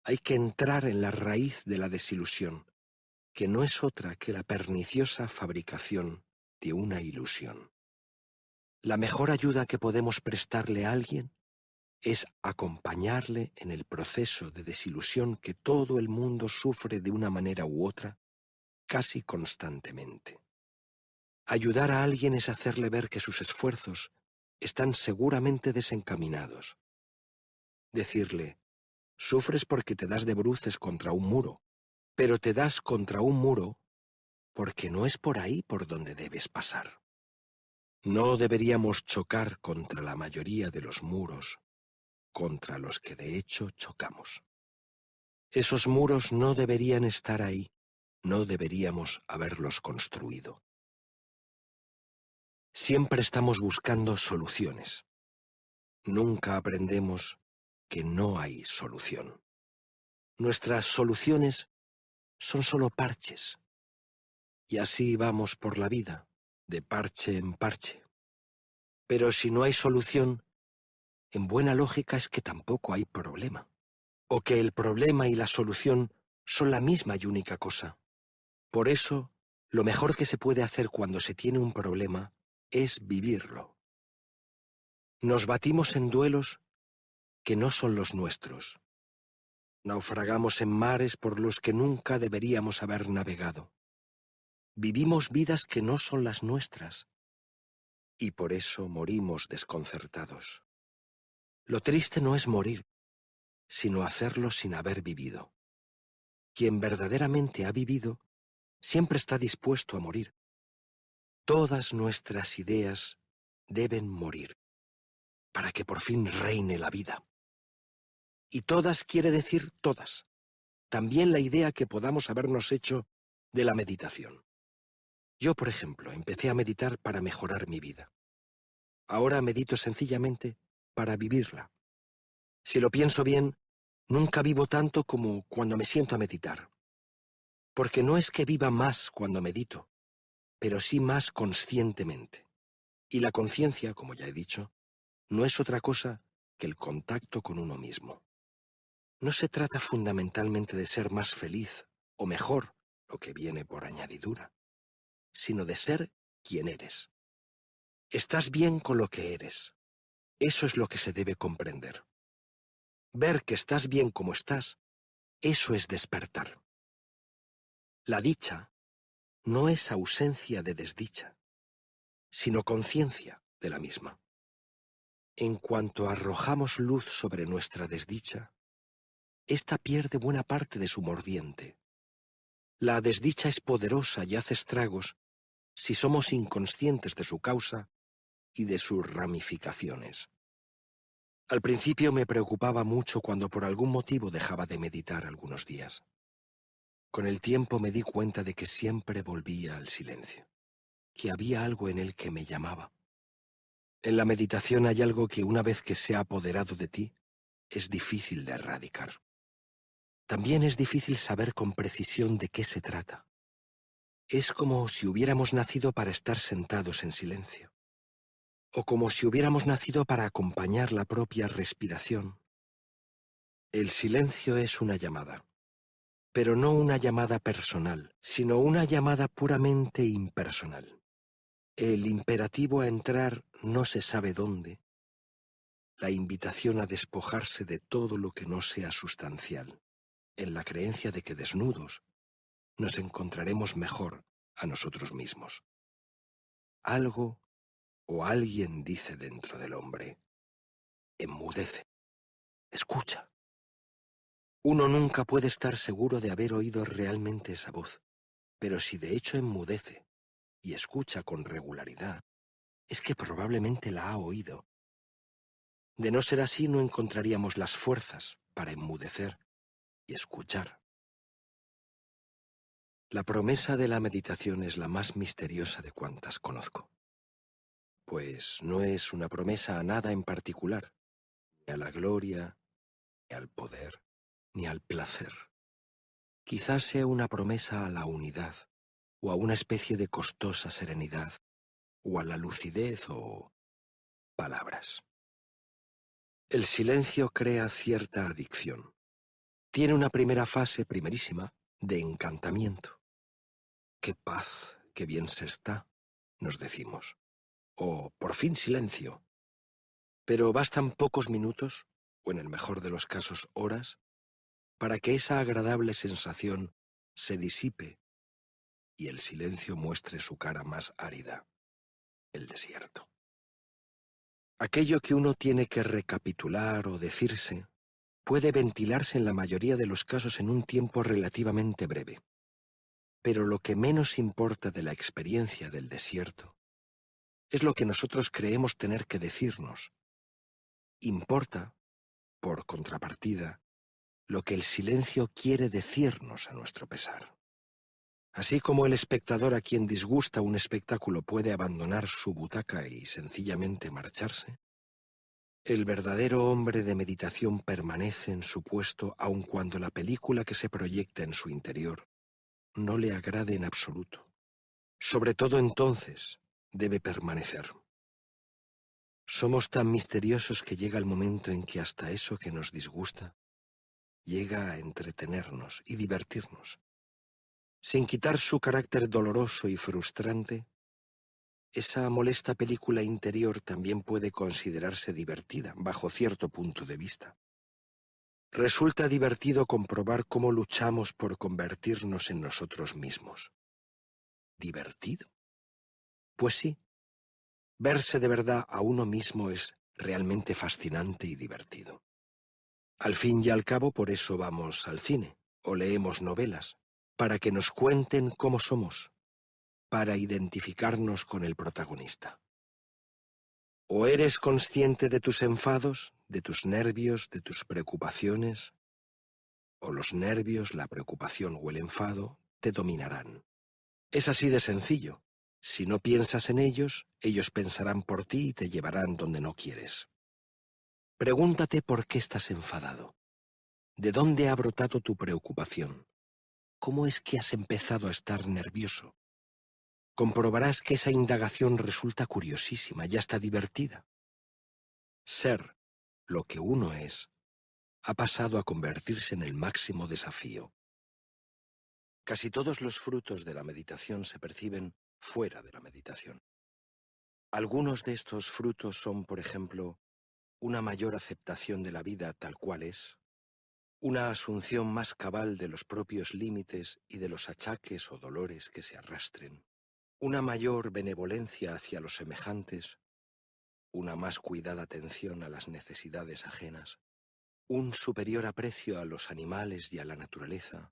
Hay que entrar en la raíz de la desilusión, que no es otra que la perniciosa fabricación de una ilusión. La mejor ayuda que podemos prestarle a alguien es acompañarle en el proceso de desilusión que todo el mundo sufre de una manera u otra, casi constantemente. Ayudar a alguien es hacerle ver que sus esfuerzos están seguramente desencaminados. Decirle, sufres porque te das de bruces contra un muro, pero te das contra un muro porque no es por ahí por donde debes pasar. No deberíamos chocar contra la mayoría de los muros contra los que de hecho chocamos. Esos muros no deberían estar ahí, no deberíamos haberlos construido. Siempre estamos buscando soluciones. Nunca aprendemos que no hay solución. Nuestras soluciones son solo parches. Y así vamos por la vida, de parche en parche. Pero si no hay solución, en buena lógica es que tampoco hay problema. O que el problema y la solución son la misma y única cosa. Por eso, lo mejor que se puede hacer cuando se tiene un problema es vivirlo. Nos batimos en duelos que no son los nuestros. Naufragamos en mares por los que nunca deberíamos haber navegado. Vivimos vidas que no son las nuestras, y por eso morimos desconcertados. Lo triste no es morir, sino hacerlo sin haber vivido. Quien verdaderamente ha vivido siempre está dispuesto a morir. Todas nuestras ideas deben morir, para que por fin reine la vida. Y todas quiere decir todas. También la idea que podamos habernos hecho de la meditación. Yo, por ejemplo, empecé a meditar para mejorar mi vida. Ahora medito sencillamente para vivirla. Si lo pienso bien, nunca vivo tanto como cuando me siento a meditar. Porque no es que viva más cuando medito, pero sí más conscientemente. Y la conciencia, como ya he dicho, no es otra cosa que el contacto con uno mismo. No se trata fundamentalmente de ser más feliz o mejor, lo que viene por añadidura, sino de ser quien eres. Estás bien con lo que eres. Eso es lo que se debe comprender. Ver que estás bien como estás, eso es despertar. La dicha no es ausencia de desdicha, sino conciencia de la misma. En cuanto arrojamos luz sobre nuestra desdicha, ésta pierde buena parte de su mordiente. La desdicha es poderosa y hace estragos si somos inconscientes de su causa y de sus ramificaciones. Al principio me preocupaba mucho cuando por algún motivo dejaba de meditar algunos días. Con el tiempo me di cuenta de que siempre volvía al silencio, que había algo en él que me llamaba. En la meditación hay algo que una vez que se ha apoderado de ti, es difícil de erradicar. También es difícil saber con precisión de qué se trata. Es como si hubiéramos nacido para estar sentados en silencio, o como si hubiéramos nacido para acompañar la propia respiración. El silencio es una llamada, pero no una llamada personal, sino una llamada puramente impersonal. El imperativo a entrar no se sabe dónde, la invitación a despojarse de todo lo que no sea sustancial, en la creencia de que desnudos nos encontraremos mejor a nosotros mismos. Algo o alguien dice dentro del hombre, enmudece, escucha. Uno nunca puede estar seguro de haber oído realmente esa voz, pero si de hecho enmudece y escucha con regularidad, es que probablemente la ha oído. De no ser así, no encontraríamos las fuerzas para enmudecer y escuchar. La promesa de la meditación es la más misteriosa de cuantas conozco, pues no es una promesa a nada en particular, ni a la gloria, ni al poder, ni al placer. Quizás sea una promesa a la unidad, o a una especie de costosa serenidad, o a la lucidez o palabras. El silencio crea cierta adicción. Tiene una primera fase primerísima de encantamiento. ¡Qué paz, qué bien se está!, nos decimos. O por fin silencio. Pero bastan pocos minutos, o en el mejor de los casos horas, para que esa agradable sensación se disipe y el silencio muestre su cara más árida, el desierto. Aquello que uno tiene que recapitular o decirse puede ventilarse en la mayoría de los casos en un tiempo relativamente breve. Pero lo que menos importa de la experiencia del desierto es lo que nosotros creemos tener que decirnos. Importa, por contrapartida, lo que el silencio quiere decirnos a nuestro pesar. Así como el espectador a quien disgusta un espectáculo puede abandonar su butaca y sencillamente marcharse, el verdadero hombre de meditación permanece en su puesto aun cuando la película que se proyecta en su interior no le agrade en absoluto. Sobre todo entonces debe permanecer. Somos tan misteriosos que llega el momento en que hasta eso que nos disgusta llega a entretenernos y divertirnos. Sin quitar su carácter doloroso y frustrante, esa molesta película interior también puede considerarse divertida bajo cierto punto de vista. Resulta divertido comprobar cómo luchamos por convertirnos en nosotros mismos. ¿Divertido? Pues sí. Verse de verdad a uno mismo es realmente fascinante y divertido. Al fin y al cabo, por eso vamos al cine o leemos novelas, para que nos cuenten cómo somos, para identificarnos con el protagonista. ¿O eres consciente de tus enfados, de tus nervios, de tus preocupaciones? O los nervios, la preocupación o el enfado te dominarán. Es así de sencillo. Si no piensas en ellos, ellos pensarán por ti y te llevarán donde no quieres. Pregúntate por qué estás enfadado. ¿De dónde ha brotado tu preocupación? ¿Cómo es que has empezado a estar nervioso? Comprobarás que esa indagación resulta curiosísima y hasta divertida. Ser lo que uno es ha pasado a convertirse en el máximo desafío. Casi todos los frutos de la meditación se perciben fuera de la meditación. Algunos de estos frutos son, por ejemplo, una mayor aceptación de la vida tal cual es, una asunción más cabal de los propios límites y de los achaques o dolores que se arrastren, una mayor benevolencia hacia los semejantes, una más cuidada atención a las necesidades ajenas, un superior aprecio a los animales y a la naturaleza,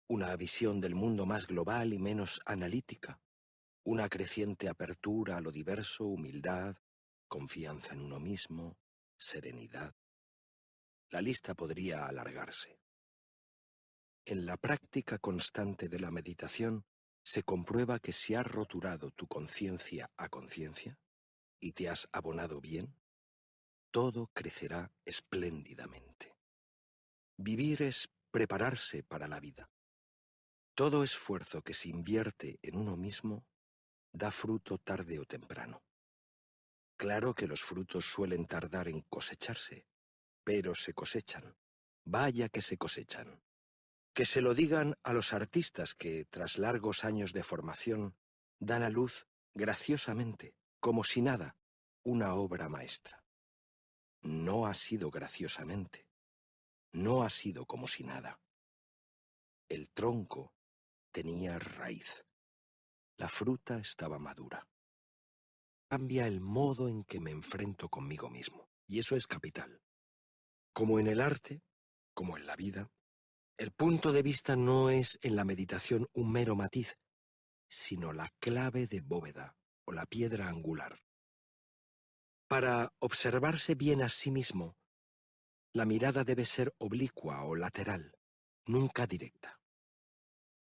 una visión del mundo más global y menos analítica, una creciente apertura a lo diverso, humildad, confianza en uno mismo, serenidad. La lista podría alargarse. En la práctica constante de la meditación se comprueba que si has roturado tu conciencia a conciencia y te has abonado bien, todo crecerá espléndidamente. Vivir es prepararse para la vida. Todo esfuerzo que se invierte en uno mismo da fruto tarde o temprano. Claro que los frutos suelen tardar en cosecharse, pero se cosechan. Vaya que se cosechan. Que se lo digan a los artistas que, tras largos años de formación, dan a luz graciosamente, como si nada, una obra maestra. No ha sido graciosamente. No ha sido como si nada. El tronco tenía raíz. La fruta estaba madura. Cambia el modo en que me enfrento conmigo mismo, y eso es capital. Como en el arte, como en la vida, el punto de vista no es en la meditación un mero matiz, sino la clave de bóveda o la piedra angular. Para observarse bien a sí mismo, la mirada debe ser oblicua o lateral, nunca directa.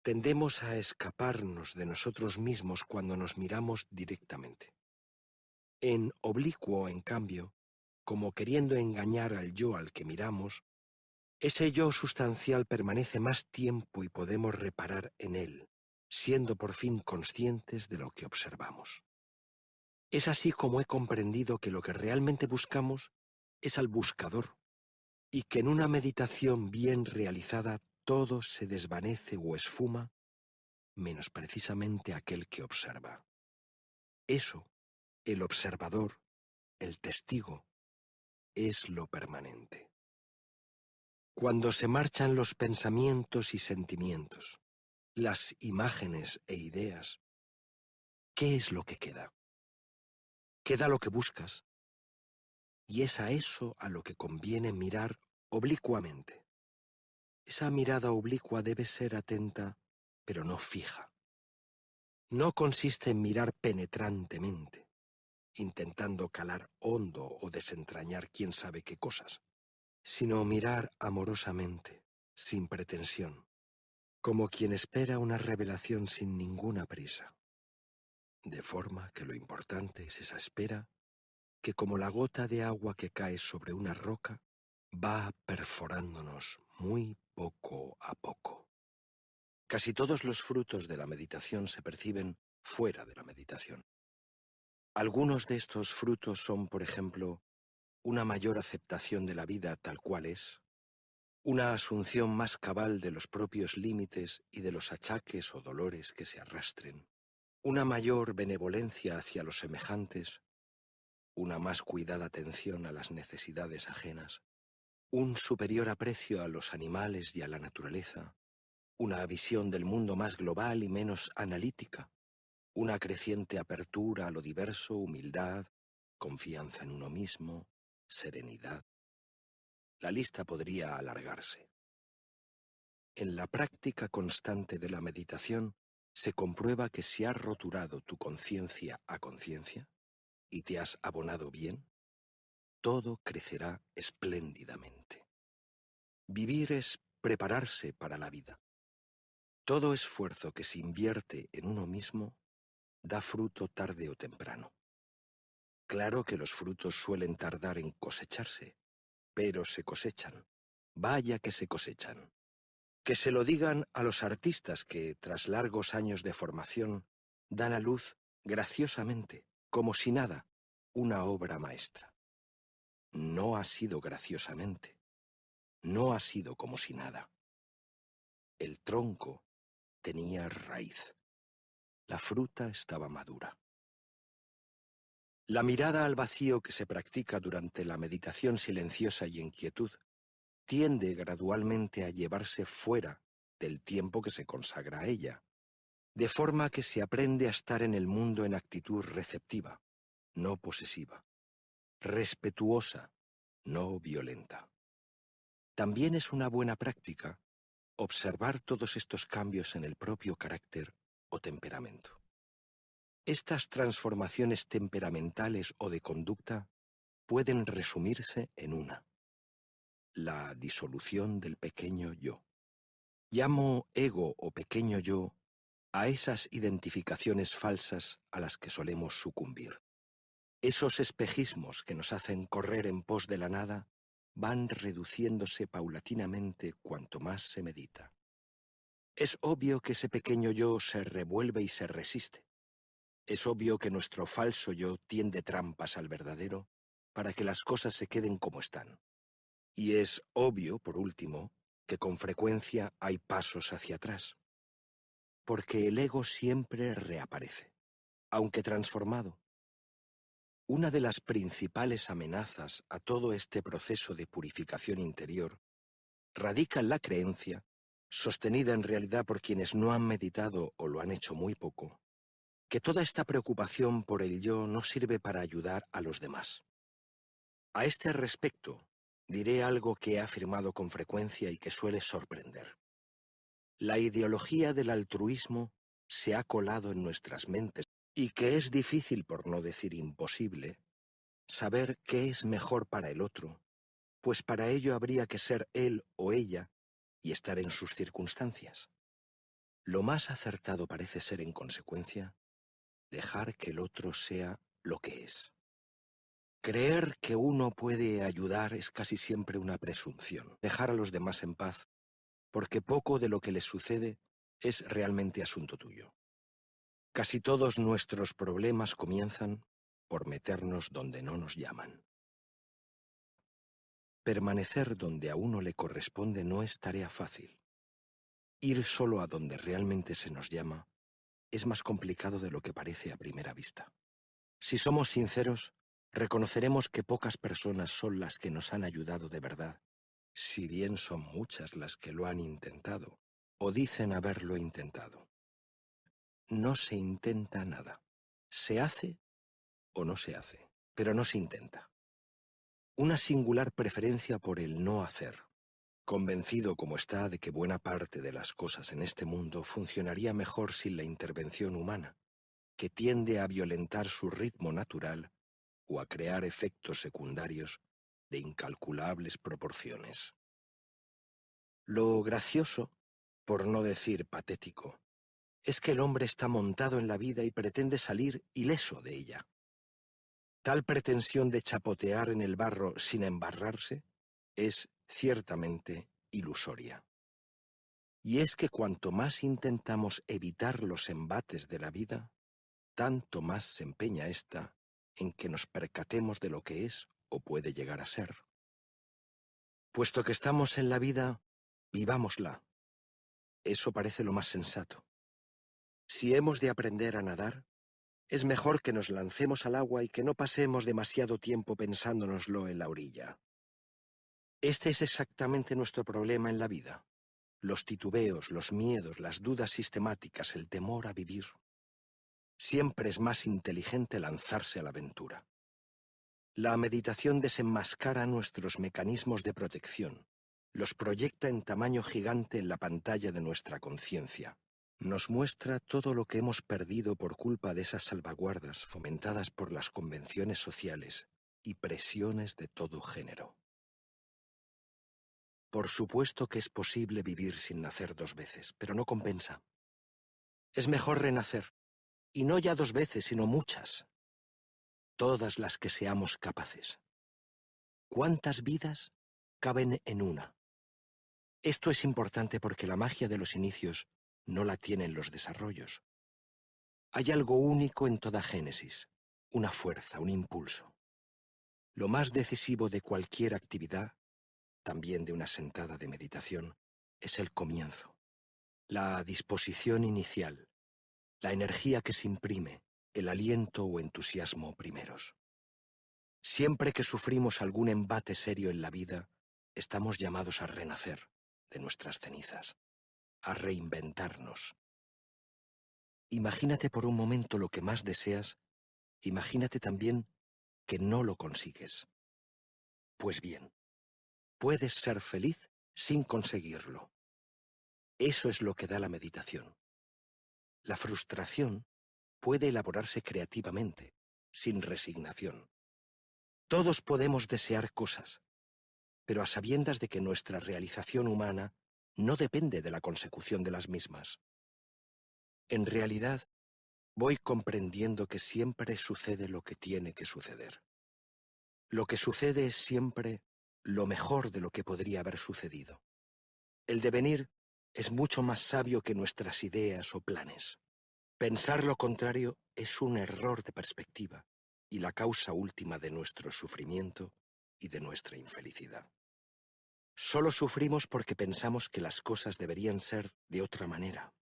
Tendemos a escaparnos de nosotros mismos cuando nos miramos directamente. En oblicuo, en cambio, como queriendo engañar al yo al que miramos, ese yo sustancial permanece más tiempo y podemos reparar en él, siendo por fin conscientes de lo que observamos. Es así como he comprendido que lo que realmente buscamos es al buscador, y que en una meditación bien realizada todo se desvanece o esfuma, menos precisamente aquel que observa. Eso, el observador, el testigo, es lo permanente. Cuando se marchan los pensamientos y sentimientos, las imágenes e ideas, ¿qué es lo que queda? Queda lo que buscas, y es a eso a lo que conviene mirar oblicuamente. Esa mirada oblicua debe ser atenta, pero no fija. No consiste en mirar penetrantemente, intentando calar hondo o desentrañar quién sabe qué cosas, sino mirar amorosamente, sin pretensión, como quien espera una revelación sin ninguna prisa. De forma que lo importante es esa espera que, como la gota de agua que cae sobre una roca, va perforándonos muy poco a poco. Casi todos los frutos de la meditación se perciben fuera de la meditación. Algunos de estos frutos son, por ejemplo, una mayor aceptación de la vida tal cual es, una asunción más cabal de los propios límites y de los achaques o dolores que se arrastren, una mayor benevolencia hacia los semejantes, una más cuidada atención a las necesidades ajenas, un superior aprecio a los animales y a la naturaleza, una visión del mundo más global y menos analítica, una creciente apertura a lo diverso, humildad, confianza en uno mismo, serenidad. La lista podría alargarse. En la práctica constante de la meditación se comprueba que si has roturado tu conciencia a conciencia y te has abonado bien, todo crecerá espléndidamente. Vivir es prepararse para la vida. Todo esfuerzo que se invierte en uno mismo da fruto tarde o temprano. Claro que los frutos suelen tardar en cosecharse, pero se cosechan. Vaya que se cosechan. Que se lo digan a los artistas que, tras largos años de formación, dan a luz graciosamente, como si nada, una obra maestra. No ha sido graciosamente. No ha sido como si nada. El tronco tenía raíz. La fruta estaba madura. La mirada al vacío que se practica durante la meditación silenciosa y en quietud tiende gradualmente a llevarse fuera del tiempo que se consagra a ella, de forma que se aprende a estar en el mundo en actitud receptiva, no posesiva, respetuosa, no violenta. También es una buena práctica observar todos estos cambios en el propio carácter o temperamento. Estas transformaciones temperamentales o de conducta pueden resumirse en una: la disolución del pequeño yo. Llamo ego o pequeño yo a esas identificaciones falsas a las que solemos sucumbir. Esos espejismos que nos hacen correr en pos de la nada van reduciéndose paulatinamente cuanto más se medita. Es obvio que ese pequeño yo se revuelve y se resiste. Es obvio que nuestro falso yo tiende trampas al verdadero para que las cosas se queden como están. Y es obvio, por último, que con frecuencia hay pasos hacia atrás. Porque el ego siempre reaparece, aunque transformado. Una de las principales amenazas a todo este proceso de purificación interior radica en la creencia, sostenida en realidad por quienes no han meditado o lo han hecho muy poco, que toda esta preocupación por el yo no sirve para ayudar a los demás. A este respecto, diré algo que he afirmado con frecuencia y que suele sorprender. La ideología del altruismo se ha colado en nuestras mentes y que es difícil, por no decir imposible, saber qué es mejor para el otro, pues para ello habría que ser él o ella y estar en sus circunstancias. Lo más acertado parece ser, en consecuencia, dejar que el otro sea lo que es. Creer que uno puede ayudar es casi siempre una presunción. Dejar a los demás en paz, porque poco de lo que les sucede es realmente asunto tuyo. Casi todos nuestros problemas comienzan por meternos donde no nos llaman. Permanecer donde a uno le corresponde no es tarea fácil. Ir solo a donde realmente se nos llama es más complicado de lo que parece a primera vista. Si somos sinceros, reconoceremos que pocas personas son las que nos han ayudado de verdad, si bien son muchas las que lo han intentado, o dicen haberlo intentado. No se intenta nada. Se hace o no se hace, pero no se intenta. Una singular preferencia por el no hacer, convencido como está de que buena parte de las cosas en este mundo funcionaría mejor sin la intervención humana, que tiende a violentar su ritmo natural o a crear efectos secundarios de incalculables proporciones. Lo gracioso, por no decir patético, es que el hombre está montado en la vida y pretende salir ileso de ella. Tal pretensión de chapotear en el barro sin embarrarse es ciertamente ilusoria. Y es que cuanto más intentamos evitar los embates de la vida, tanto más se empeña ésta en que nos percatemos de lo que es o puede llegar a ser. Puesto que estamos en la vida, vivámosla. Eso parece lo más sensato. Si hemos de aprender a nadar, es mejor que nos lancemos al agua y que no pasemos demasiado tiempo pensándonoslo en la orilla. Este es exactamente nuestro problema en la vida. Los titubeos, los miedos, las dudas sistemáticas, el temor a vivir. Siempre es más inteligente lanzarse a la aventura. La meditación desenmascara nuestros mecanismos de protección, los proyecta en tamaño gigante en la pantalla de nuestra conciencia. Nos muestra todo lo que hemos perdido por culpa de esas salvaguardas fomentadas por las convenciones sociales y presiones de todo género. Por supuesto que es posible vivir sin nacer dos veces, pero no compensa. Es mejor renacer, y no ya dos veces, sino muchas. Todas las que seamos capaces. ¿Cuántas vidas caben en una? Esto es importante porque la magia de los inicios no la tienen los desarrollos. Hay algo único en toda génesis, una fuerza, un impulso. Lo más decisivo de cualquier actividad, también de una sentada de meditación, es el comienzo, la disposición inicial, la energía que se imprime, el aliento o entusiasmo primeros. Siempre que sufrimos algún embate serio en la vida, estamos llamados a renacer de nuestras cenizas, a reinventarnos. Imagínate por un momento lo que más deseas, imagínate también que no lo consigues. Pues bien, puedes ser feliz sin conseguirlo. Eso es lo que da la meditación. La frustración puede elaborarse creativamente, sin resignación. Todos podemos desear cosas, pero a sabiendas de que nuestra realización humana no depende de la consecución de las mismas. En realidad, voy comprendiendo que siempre sucede lo que tiene que suceder. Lo que sucede es siempre lo mejor de lo que podría haber sucedido. El devenir es mucho más sabio que nuestras ideas o planes. Pensar lo contrario es un error de perspectiva y la causa última de nuestro sufrimiento y de nuestra infelicidad. Solo sufrimos porque pensamos que las cosas deberían ser de otra manera.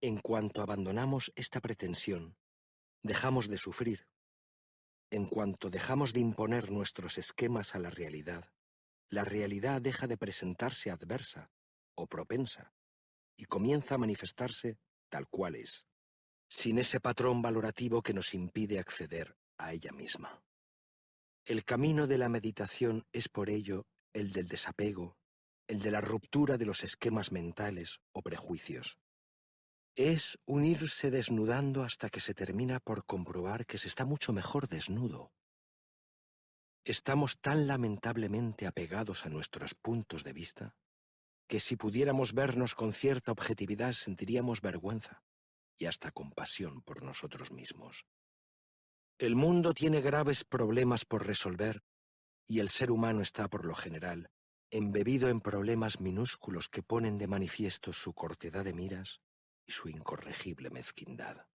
En cuanto abandonamos esta pretensión, dejamos de sufrir. En cuanto dejamos de imponer nuestros esquemas a la realidad deja de presentarse adversa o propensa y comienza a manifestarse tal cual es, sin ese patrón valorativo que nos impide acceder a ella misma. El camino de la meditación es por ello el del desapego, el de la ruptura de los esquemas mentales o prejuicios. Es unirse desnudando hasta que se termina por comprobar que se está mucho mejor desnudo. Estamos tan lamentablemente apegados a nuestros puntos de vista que si pudiéramos vernos con cierta objetividad sentiríamos vergüenza y hasta compasión por nosotros mismos. El mundo tiene graves problemas por resolver y el ser humano está, por lo general, embebido en problemas minúsculos que ponen de manifiesto su cortedad de miras y su incorregible mezquindad.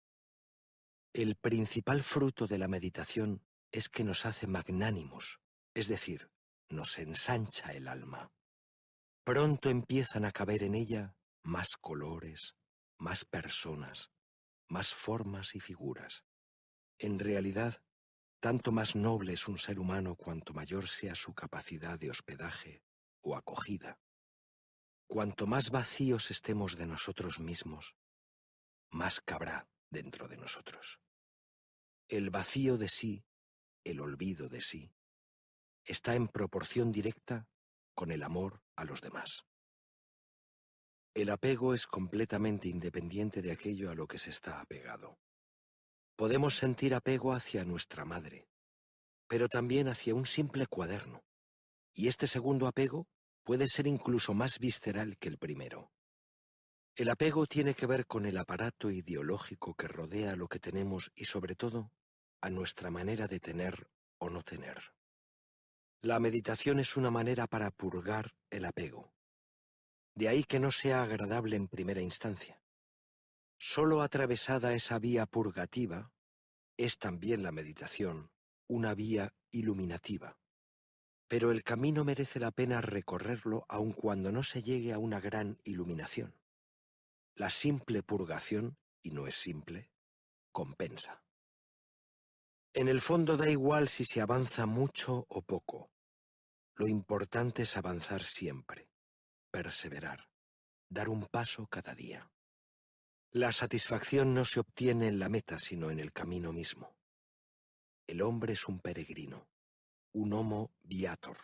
El principal fruto de la meditación es que nos hace magnánimos, es decir, nos ensancha el alma. Pronto empiezan a caber en ella más colores, más personas, más formas y figuras. En realidad, tanto más noble es un ser humano cuanto mayor sea su capacidad de hospedaje o acogida. Cuanto más vacíos estemos de nosotros mismos, más cabrá dentro de nosotros. El vacío de sí, el olvido de sí, está en proporción directa con el amor a los demás. El apego es completamente independiente de aquello a lo que se está apegado. Podemos sentir apego hacia nuestra madre, pero también hacia un simple cuaderno, y este segundo apego puede ser incluso más visceral que el primero. El apego tiene que ver con el aparato ideológico que rodea lo que tenemos y sobre todo a nuestra manera de tener o no tener. La meditación es una manera para purgar el apego. De ahí que no sea agradable en primera instancia. Solo atravesada esa vía purgativa, es también la meditación una vía iluminativa. Pero el camino merece la pena recorrerlo aun cuando no se llegue a una gran iluminación. La simple purgación, y no es simple, compensa. En el fondo da igual si se avanza mucho o poco. Lo importante es avanzar siempre, perseverar, dar un paso cada día. La satisfacción no se obtiene en la meta, sino en el camino mismo. El hombre es un peregrino, un homo viator.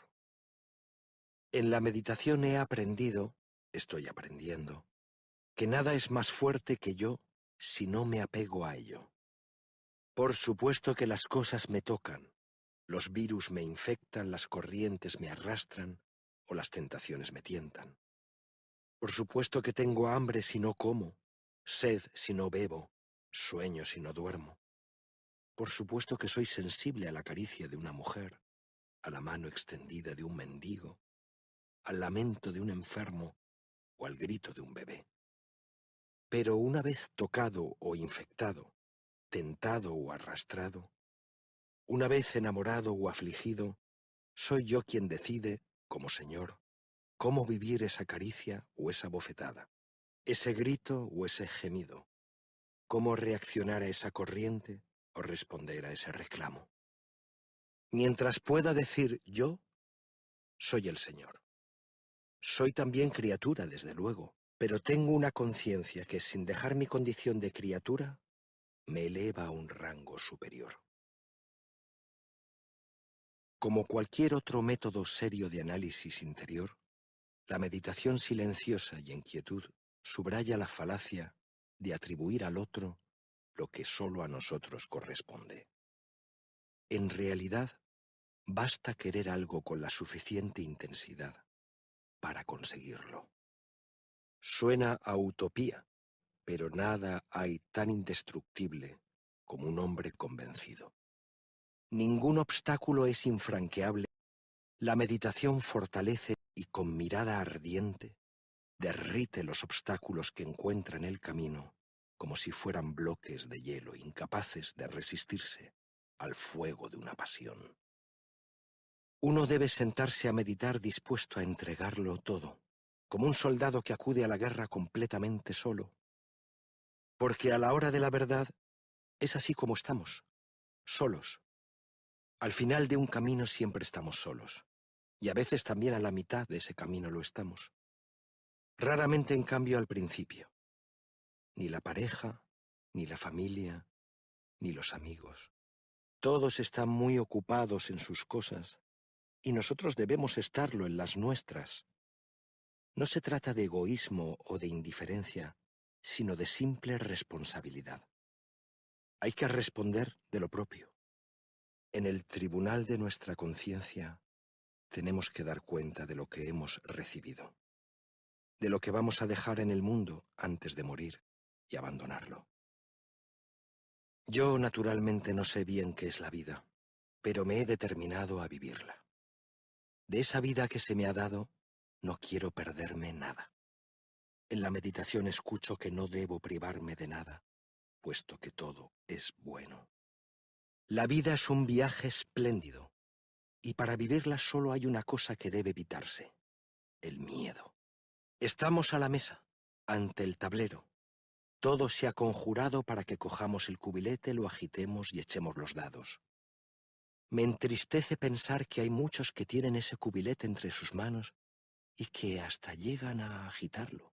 En la meditación estoy aprendiendo, que nada es más fuerte que yo si no me apego a ello. Por supuesto que las cosas me tocan, los virus me infectan, las corrientes me arrastran o las tentaciones me tientan. Por supuesto que tengo hambre si no como, sed si no bebo, sueño si no duermo. Por supuesto que soy sensible a la caricia de una mujer, a la mano extendida de un mendigo, al lamento de un enfermo o al grito de un bebé. Pero una vez tocado o infectado, tentado o arrastrado, una vez enamorado o afligido, soy yo quien decide, como Señor, cómo vivir esa caricia o esa bofetada, ese grito o ese gemido, cómo reaccionar a esa corriente o responder a ese reclamo. Mientras pueda decir yo, soy el Señor. Soy también criatura, desde luego, pero tengo una conciencia que, sin dejar mi condición de criatura, me eleva a un rango superior. Como cualquier otro método serio de análisis interior, la meditación silenciosa y en quietud subraya la falacia de atribuir al otro lo que solo a nosotros corresponde. En realidad, basta querer algo con la suficiente intensidad para conseguirlo. Suena a utopía, pero nada hay tan indestructible como un hombre convencido. Ningún obstáculo es infranqueable. La meditación fortalece y con mirada ardiente derrite los obstáculos que encuentra en el camino como si fueran bloques de hielo incapaces de resistirse al fuego de una pasión. Uno debe sentarse a meditar dispuesto a entregarlo todo, como un soldado que acude a la guerra completamente solo, porque a la hora de la verdad es así como estamos, solos. Al final de un camino siempre estamos solos, y a veces también a la mitad de ese camino lo estamos. Raramente, en cambio, al principio. Ni la pareja, ni la familia, ni los amigos. Todos están muy ocupados en sus cosas, y nosotros debemos estarlo en las nuestras. No se trata de egoísmo o de indiferencia, sino de simple responsabilidad. Hay que responder de lo propio. En el tribunal de nuestra conciencia tenemos que dar cuenta de lo que hemos recibido, de lo que vamos a dejar en el mundo antes de morir y abandonarlo. Yo, naturalmente, no sé bien qué es la vida, pero me he determinado a vivirla. De esa vida que se me ha dado, no quiero perderme nada. En la meditación escucho que no debo privarme de nada, puesto que todo es bueno. La vida es un viaje espléndido, y para vivirla solo hay una cosa que debe evitarse: el miedo. Estamos a la mesa, ante el tablero. Todo se ha conjurado para que cojamos el cubilete, lo agitemos y echemos los dados. Me entristece pensar que hay muchos que tienen ese cubilete entre sus manos y que hasta llegan a agitarlo,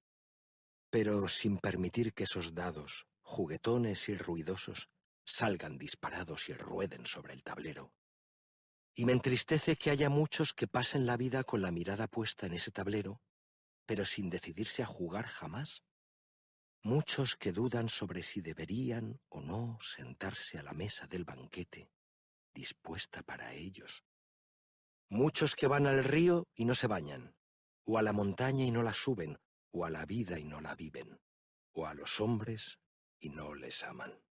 pero sin permitir que esos dados, juguetones y ruidosos, salgan disparados y rueden sobre el tablero. Y me entristece que haya muchos que pasen la vida con la mirada puesta en ese tablero, pero sin decidirse a jugar jamás. Muchos que dudan sobre si deberían o no sentarse a la mesa del banquete, dispuesta para ellos. Muchos que van al río y no se bañan, o a la montaña y no la suben, o a la vida y no la viven, o a los hombres y no les aman.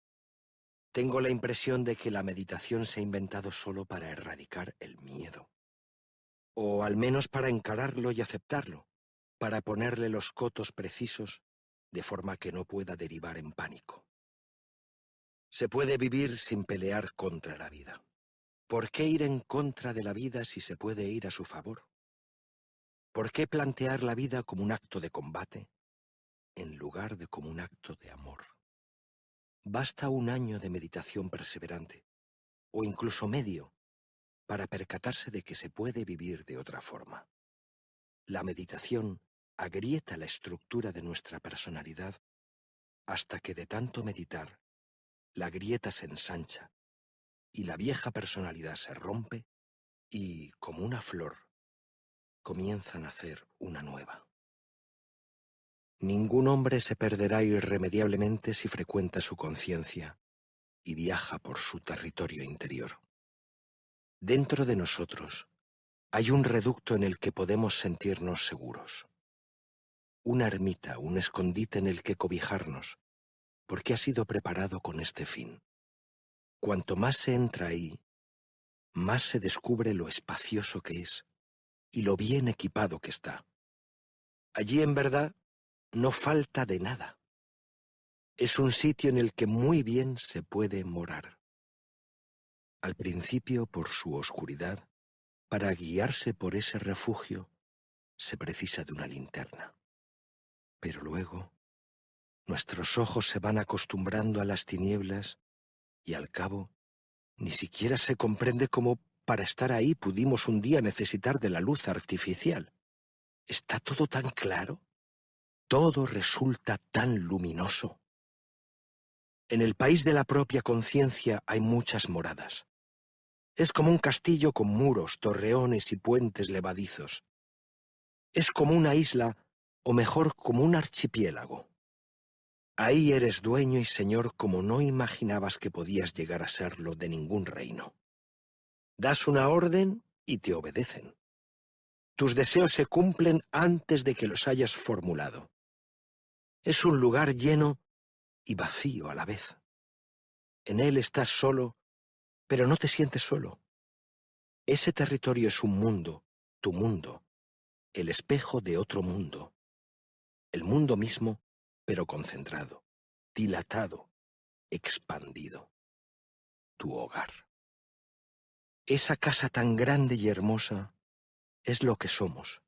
Tengo la impresión de que la meditación se ha inventado solo para erradicar el miedo, o al menos para encararlo y aceptarlo, para ponerle los cotos precisos, de forma que no pueda derivar en pánico. Se puede vivir sin pelear contra la vida. ¿Por qué ir en contra de la vida si se puede ir a su favor? ¿Por qué plantear la vida como un acto de combate en lugar de como un acto de amor? Basta un año de meditación perseverante, o incluso medio, para percatarse de que se puede vivir de otra forma. La meditación agrieta la estructura de nuestra personalidad hasta que de tanto meditar, la grieta se ensancha y la vieja personalidad se rompe y, como una flor, comienza a nacer una nueva. Ningún hombre se perderá irremediablemente si frecuenta su conciencia y viaja por su territorio interior. Dentro de nosotros hay un reducto en el que podemos sentirnos seguros. Una ermita, un escondite en el que cobijarnos, porque ha sido preparado con este fin. Cuanto más se entra ahí, más se descubre lo espacioso que es y lo bien equipado que está. Allí, en verdad, no falta de nada. Es un sitio en el que muy bien se puede morar. Al principio, por su oscuridad, para guiarse por ese refugio, se precisa de una linterna. Pero luego, nuestros ojos se van acostumbrando a las tinieblas y al cabo, ni siquiera se comprende cómo para estar ahí pudimos un día necesitar de la luz artificial. ¿Está todo tan claro? Todo resulta tan luminoso. En el país de la propia conciencia hay muchas moradas. Es como un castillo con muros, torreones y puentes levadizos. Es como una isla, o mejor, como un archipiélago. Ahí eres dueño y señor como no imaginabas que podías llegar a serlo de ningún reino. Das una orden y te obedecen. Tus deseos se cumplen antes de que los hayas formulado. Es un lugar lleno y vacío a la vez. En él estás solo, pero no te sientes solo. Ese territorio es un mundo, tu mundo, el espejo de otro mundo. El mundo mismo, pero concentrado, dilatado, expandido. Tu hogar. Esa casa tan grande y hermosa es lo que somos.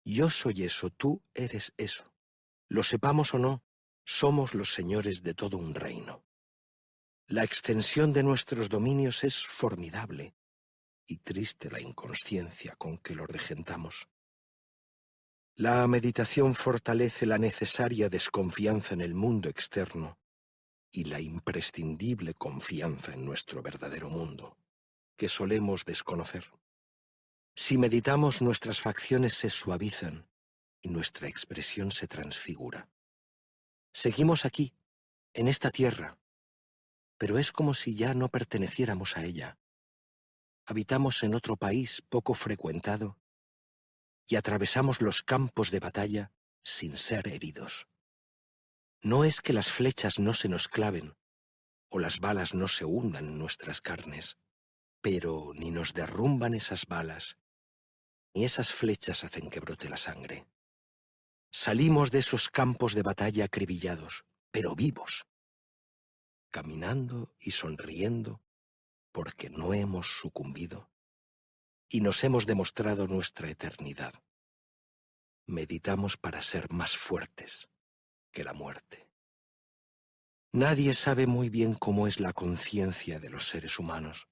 Yo soy eso, tú eres eso. Lo sepamos o no, somos los señores de todo un reino. La extensión de nuestros dominios es formidable y triste la inconsciencia con que lo regentamos. La meditación fortalece la necesaria desconfianza en el mundo externo y la imprescindible confianza en nuestro verdadero mundo, que solemos desconocer. Si meditamos, nuestras facciones se suavizan y nuestra expresión se transfigura. Seguimos aquí, en esta tierra, pero es como si ya no perteneciéramos a ella. habitamos en otro país poco frecuentado y atravesamos los campos de batalla sin ser heridos. No es que las flechas no se nos claven o las balas no se hundan en nuestras carnes, pero ni nos derrumban esas balas, ni esas flechas hacen que brote la sangre. Salimos de esos campos de batalla acribillados, pero vivos, caminando y sonriendo porque no hemos sucumbido y nos hemos demostrado nuestra eternidad. Meditamos para ser más fuertes que la muerte. Nadie sabe muy bien cómo es la conciencia de los seres humanos,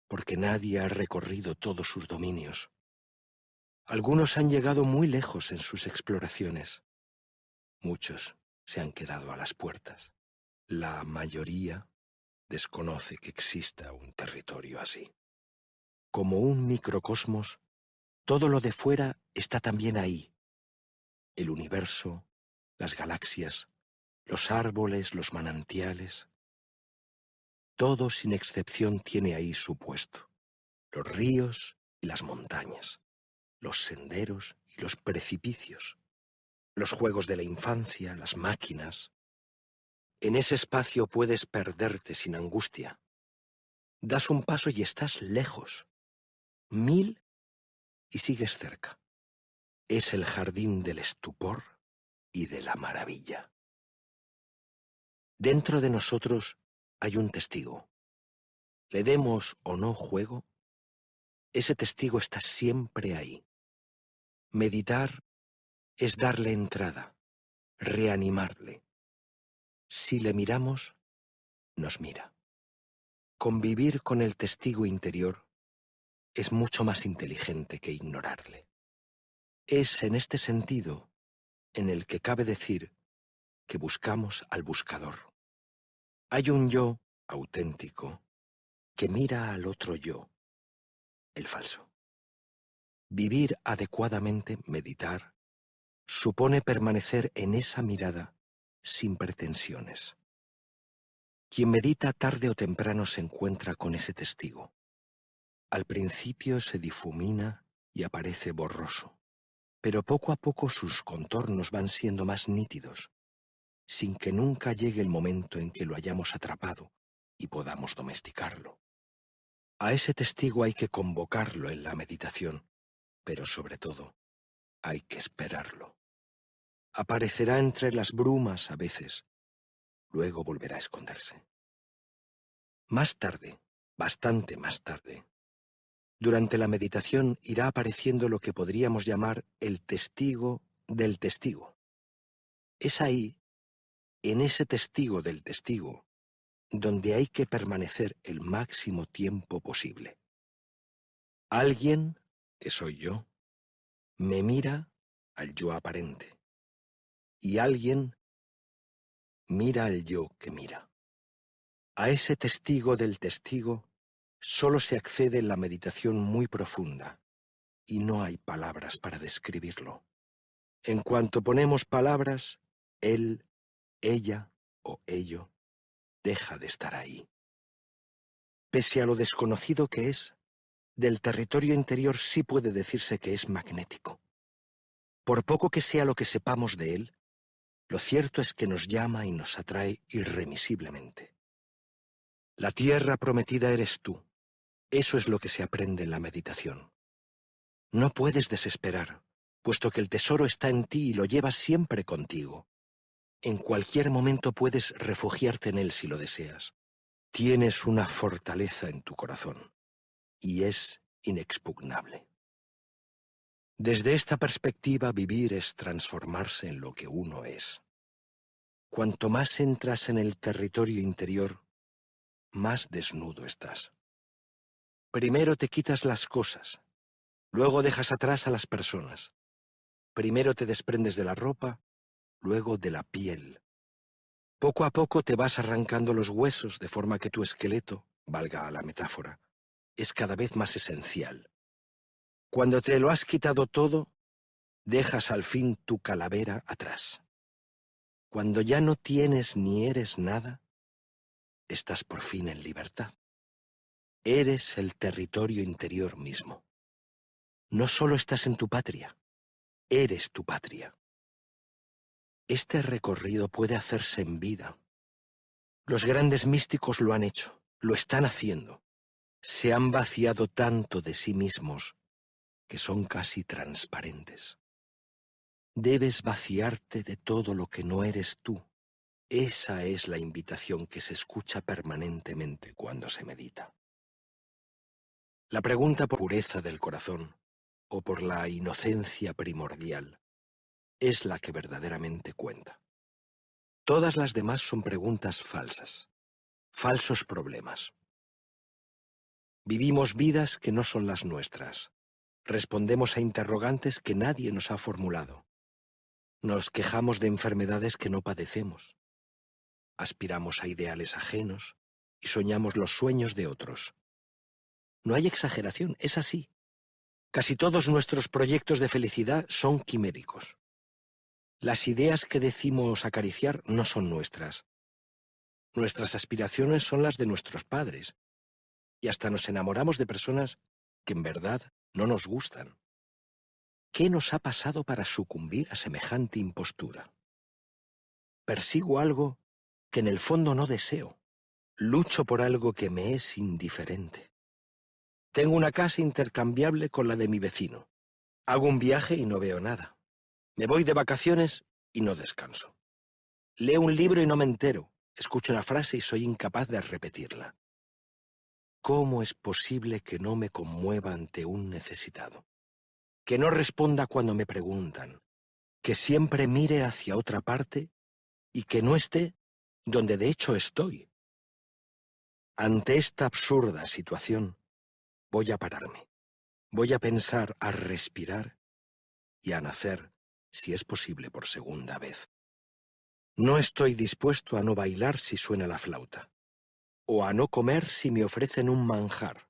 porque nadie ha recorrido todos sus dominios. Algunos han llegado muy lejos en sus exploraciones. Muchos se han quedado a las puertas. La mayoría desconoce que exista un territorio así. Como un microcosmos, todo lo de fuera está también ahí. El universo, las galaxias, los árboles, los manantiales. Todo sin excepción tiene ahí su puesto. Los ríos y las montañas, los senderos y los precipicios, los juegos de la infancia, las máquinas. En ese espacio puedes perderte sin angustia. Das un paso y estás lejos. 1000 y sigues cerca. Es el jardín del estupor y de la maravilla. Dentro de nosotros hay un testigo. Le demos o no juego, ese testigo está siempre ahí. Meditar es darle entrada, reanimarle. Si le miramos, nos mira. Convivir con el testigo interior es mucho más inteligente que ignorarle. Es en este sentido en el que cabe decir que buscamos al buscador. Hay un yo auténtico que mira al otro yo, el falso. Vivir adecuadamente, meditar, supone permanecer en esa mirada sin pretensiones. Quien medita tarde o temprano se encuentra con ese testigo. Al principio se difumina y aparece borroso, pero poco a poco sus contornos van siendo más nítidos, sin que nunca llegue el momento en que lo hayamos atrapado y podamos domesticarlo. A ese testigo hay que convocarlo en la meditación, pero sobre todo hay que esperarlo. Aparecerá entre las brumas a veces, luego volverá a esconderse. Más tarde, bastante más tarde, durante la meditación irá apareciendo lo que podríamos llamar el testigo del testigo. Es ahí, en ese testigo del testigo, donde hay que permanecer el máximo tiempo posible. Alguien, que soy yo, me mira al yo aparente, y alguien mira al yo que mira. A ese testigo del testigo solo se accede en la meditación muy profunda, y no hay palabras para describirlo. En cuanto ponemos palabras, él, ella o ello deja de estar ahí. Pese a lo desconocido que es, del territorio interior sí puede decirse que es magnético. Por poco que sea lo que sepamos de él, lo cierto es que nos llama y nos atrae irremisiblemente. La tierra prometida eres tú. Eso es lo que se aprende en la meditación. No puedes desesperar, puesto que el tesoro está en ti y lo llevas siempre contigo. En cualquier momento puedes refugiarte en él si lo deseas. Tienes una fortaleza en tu corazón, y es inexpugnable. Desde esta perspectiva, vivir es transformarse en lo que uno es. Cuanto más entras en el territorio interior, más desnudo estás. Primero te quitas las cosas, luego dejas atrás a las personas. Primero te desprendes de la ropa, luego de la piel. Poco a poco te vas arrancando los huesos de forma que tu esqueleto, valga la metáfora, es cada vez más esencial. Cuando te lo has quitado todo, dejas al fin tu calavera atrás. Cuando ya no tienes ni eres nada, estás por fin en libertad. Eres el territorio interior mismo. No solo estás en tu patria, eres tu patria. Este recorrido puede hacerse en vida. Los grandes místicos lo han hecho, lo están haciendo. Se han vaciado tanto de sí mismos que son casi transparentes. Debes vaciarte de todo lo que no eres tú. Esa es la invitación que se escucha permanentemente cuando se medita. La pregunta por pureza del corazón o por la inocencia primordial es la que verdaderamente cuenta. Todas las demás son preguntas falsas, falsos problemas. Vivimos vidas que no son las nuestras. Respondemos a interrogantes que nadie nos ha formulado. Nos quejamos de enfermedades que no padecemos. Aspiramos a ideales ajenos y soñamos los sueños de otros. No hay exageración, es así. Casi todos nuestros proyectos de felicidad son quiméricos. Las ideas que decimos acariciar no son nuestras. Nuestras aspiraciones son las de nuestros padres, y hasta nos enamoramos de personas que en verdad no nos gustan. ¿Qué nos ha pasado para sucumbir a semejante impostura? Persigo algo que en el fondo no deseo. Lucho por algo que me es indiferente. Tengo una casa intercambiable con la de mi vecino. Hago un viaje y no veo nada. Me voy de vacaciones y no descanso. Leo un libro y no me entero. Escucho una frase y soy incapaz de repetirla. ¿Cómo es posible que no me conmueva ante un necesitado? Que no responda cuando me preguntan, que siempre mire hacia otra parte y que no esté donde de hecho estoy. Ante esta absurda situación, voy a pararme, voy a pensar, a respirar y a nacer, si es posible, por segunda vez. No estoy dispuesto a no bailar si suena la flauta, o a no comer si me ofrecen un manjar,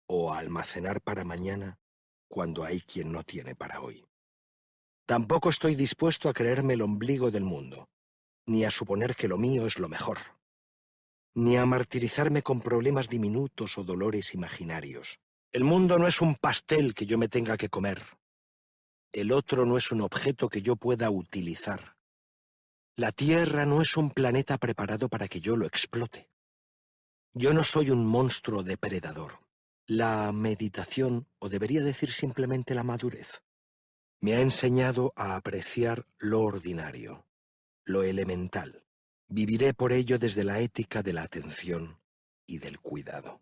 o a almacenar para mañana cuando hay quien no tiene para hoy. Tampoco estoy dispuesto a creerme el ombligo del mundo, ni a suponer que lo mío es lo mejor, ni a martirizarme con problemas diminutos o dolores imaginarios. El mundo no es un pastel que yo me tenga que comer. El otro no es un objeto que yo pueda utilizar. La Tierra no es un planeta preparado para que yo lo explote. Yo no soy un monstruo depredador. La meditación, o debería decir simplemente la madurez, me ha enseñado a apreciar lo ordinario, lo elemental. Viviré por ello desde la ética de la atención y del cuidado.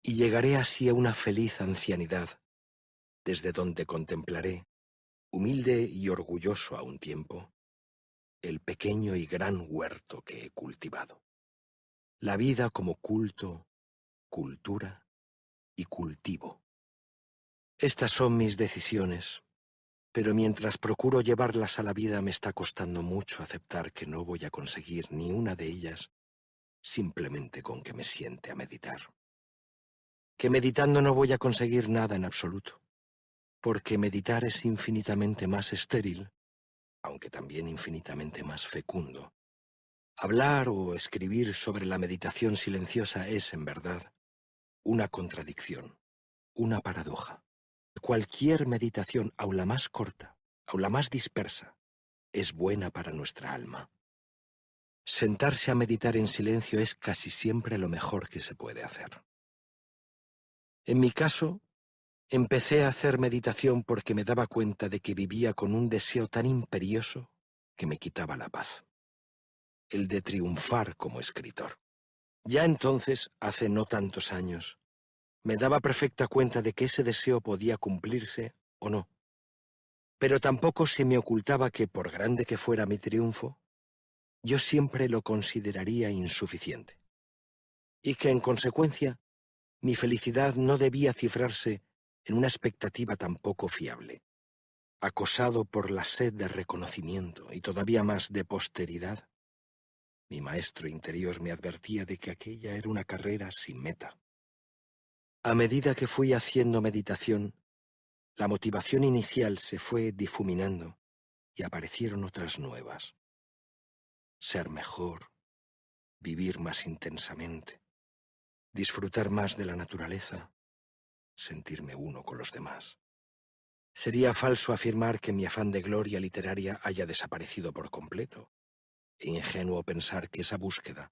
Y llegaré así a una feliz ancianidad, desde donde contemplaré, humilde y orgulloso a un tiempo, el pequeño y gran huerto que he cultivado. La vida como culto, cultura y cultivo. Estas son mis decisiones, pero mientras procuro llevarlas a la vida me está costando mucho aceptar que no voy a conseguir ni una de ellas simplemente con que me siente a meditar. Que meditando no voy a conseguir nada en absoluto, porque meditar es infinitamente más estéril, aunque también infinitamente más fecundo. Hablar o escribir sobre la meditación silenciosa es, en verdad, una contradicción, una paradoja. Cualquier meditación, aun la más corta, aun la más dispersa, es buena para nuestra alma. Sentarse a meditar en silencio es casi siempre lo mejor que se puede hacer. En mi caso, empecé a hacer meditación porque me daba cuenta de que vivía con un deseo tan imperioso que me quitaba la paz. El de triunfar como escritor. Ya entonces, hace no tantos años, me daba perfecta cuenta de que ese deseo podía cumplirse o no. Pero tampoco se me ocultaba que, por grande que fuera mi triunfo, yo siempre lo consideraría insuficiente. Y que, en consecuencia, mi felicidad no debía cifrarse en una expectativa tan poco fiable. Acosado por la sed de reconocimiento y todavía más de posteridad, mi maestro interior me advertía de que aquella era una carrera sin meta. A medida que fui haciendo meditación, la motivación inicial se fue difuminando y aparecieron otras nuevas. Ser mejor, vivir más intensamente, disfrutar más de la naturaleza, sentirme uno con los demás. Sería falso afirmar que mi afán de gloria literaria haya desaparecido por completo, e ingenuo pensar que esa búsqueda,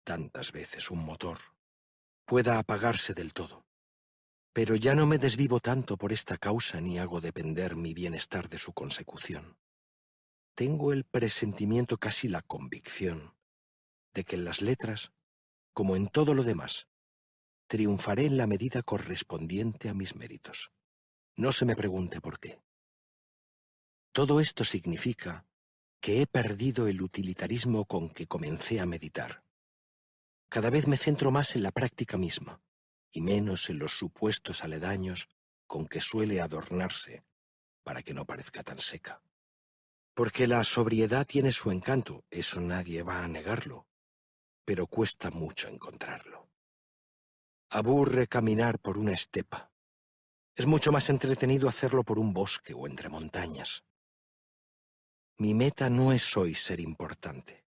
tantas veces un motor, pueda apagarse del todo. Pero ya no me desvivo tanto por esta causa ni hago depender mi bienestar de su consecución. Tengo el presentimiento, casi la convicción, de que en las letras, como en todo lo demás, triunfaré en la medida correspondiente a mis méritos. No se me pregunte por qué. Todo esto significa que he perdido el utilitarismo con que comencé a meditar. Cada vez me centro más en la práctica misma y menos en los supuestos aledaños con que suele adornarse para que no parezca tan seca. Porque la sobriedad tiene su encanto, eso nadie va a negarlo, pero cuesta mucho encontrarlo. Aburre caminar por una estepa. Es mucho más entretenido hacerlo por un bosque o entre montañas. Mi meta no es hoy ser importante,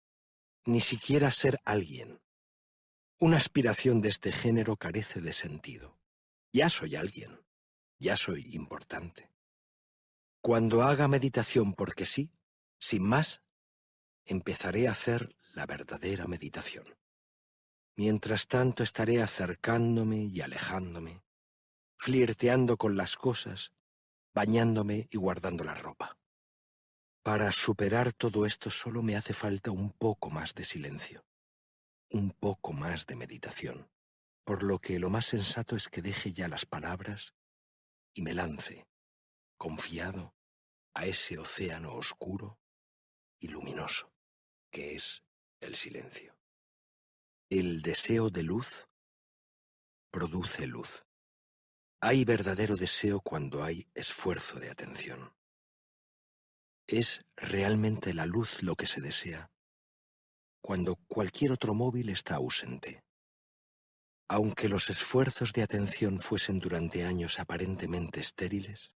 ni siquiera ser alguien. Una aspiración de este género carece de sentido. Ya soy alguien, ya soy importante. Cuando haga meditación porque sí, sin más, empezaré a hacer la verdadera meditación. Mientras tanto estaré acercándome y alejándome, flirteando con las cosas, bañándome y guardando la ropa. Para superar todo esto solo me hace falta un poco más de silencio, un poco más de meditación, por lo que lo más sensato es que deje ya las palabras y me lance, confiado, a ese océano oscuro y luminoso que es el silencio. El deseo de luz produce luz. Hay verdadero deseo cuando hay esfuerzo de atención. Es realmente la luz lo que se desea, cuando cualquier otro móvil está ausente. Aunque los esfuerzos de atención fuesen durante años aparentemente estériles,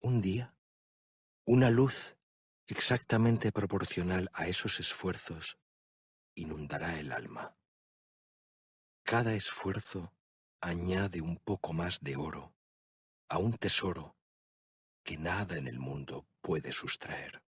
un día, una luz exactamente proporcional a esos esfuerzos inundará el alma. Cada esfuerzo añade un poco más de oro a un tesoro que nada en el mundo puede sustraer.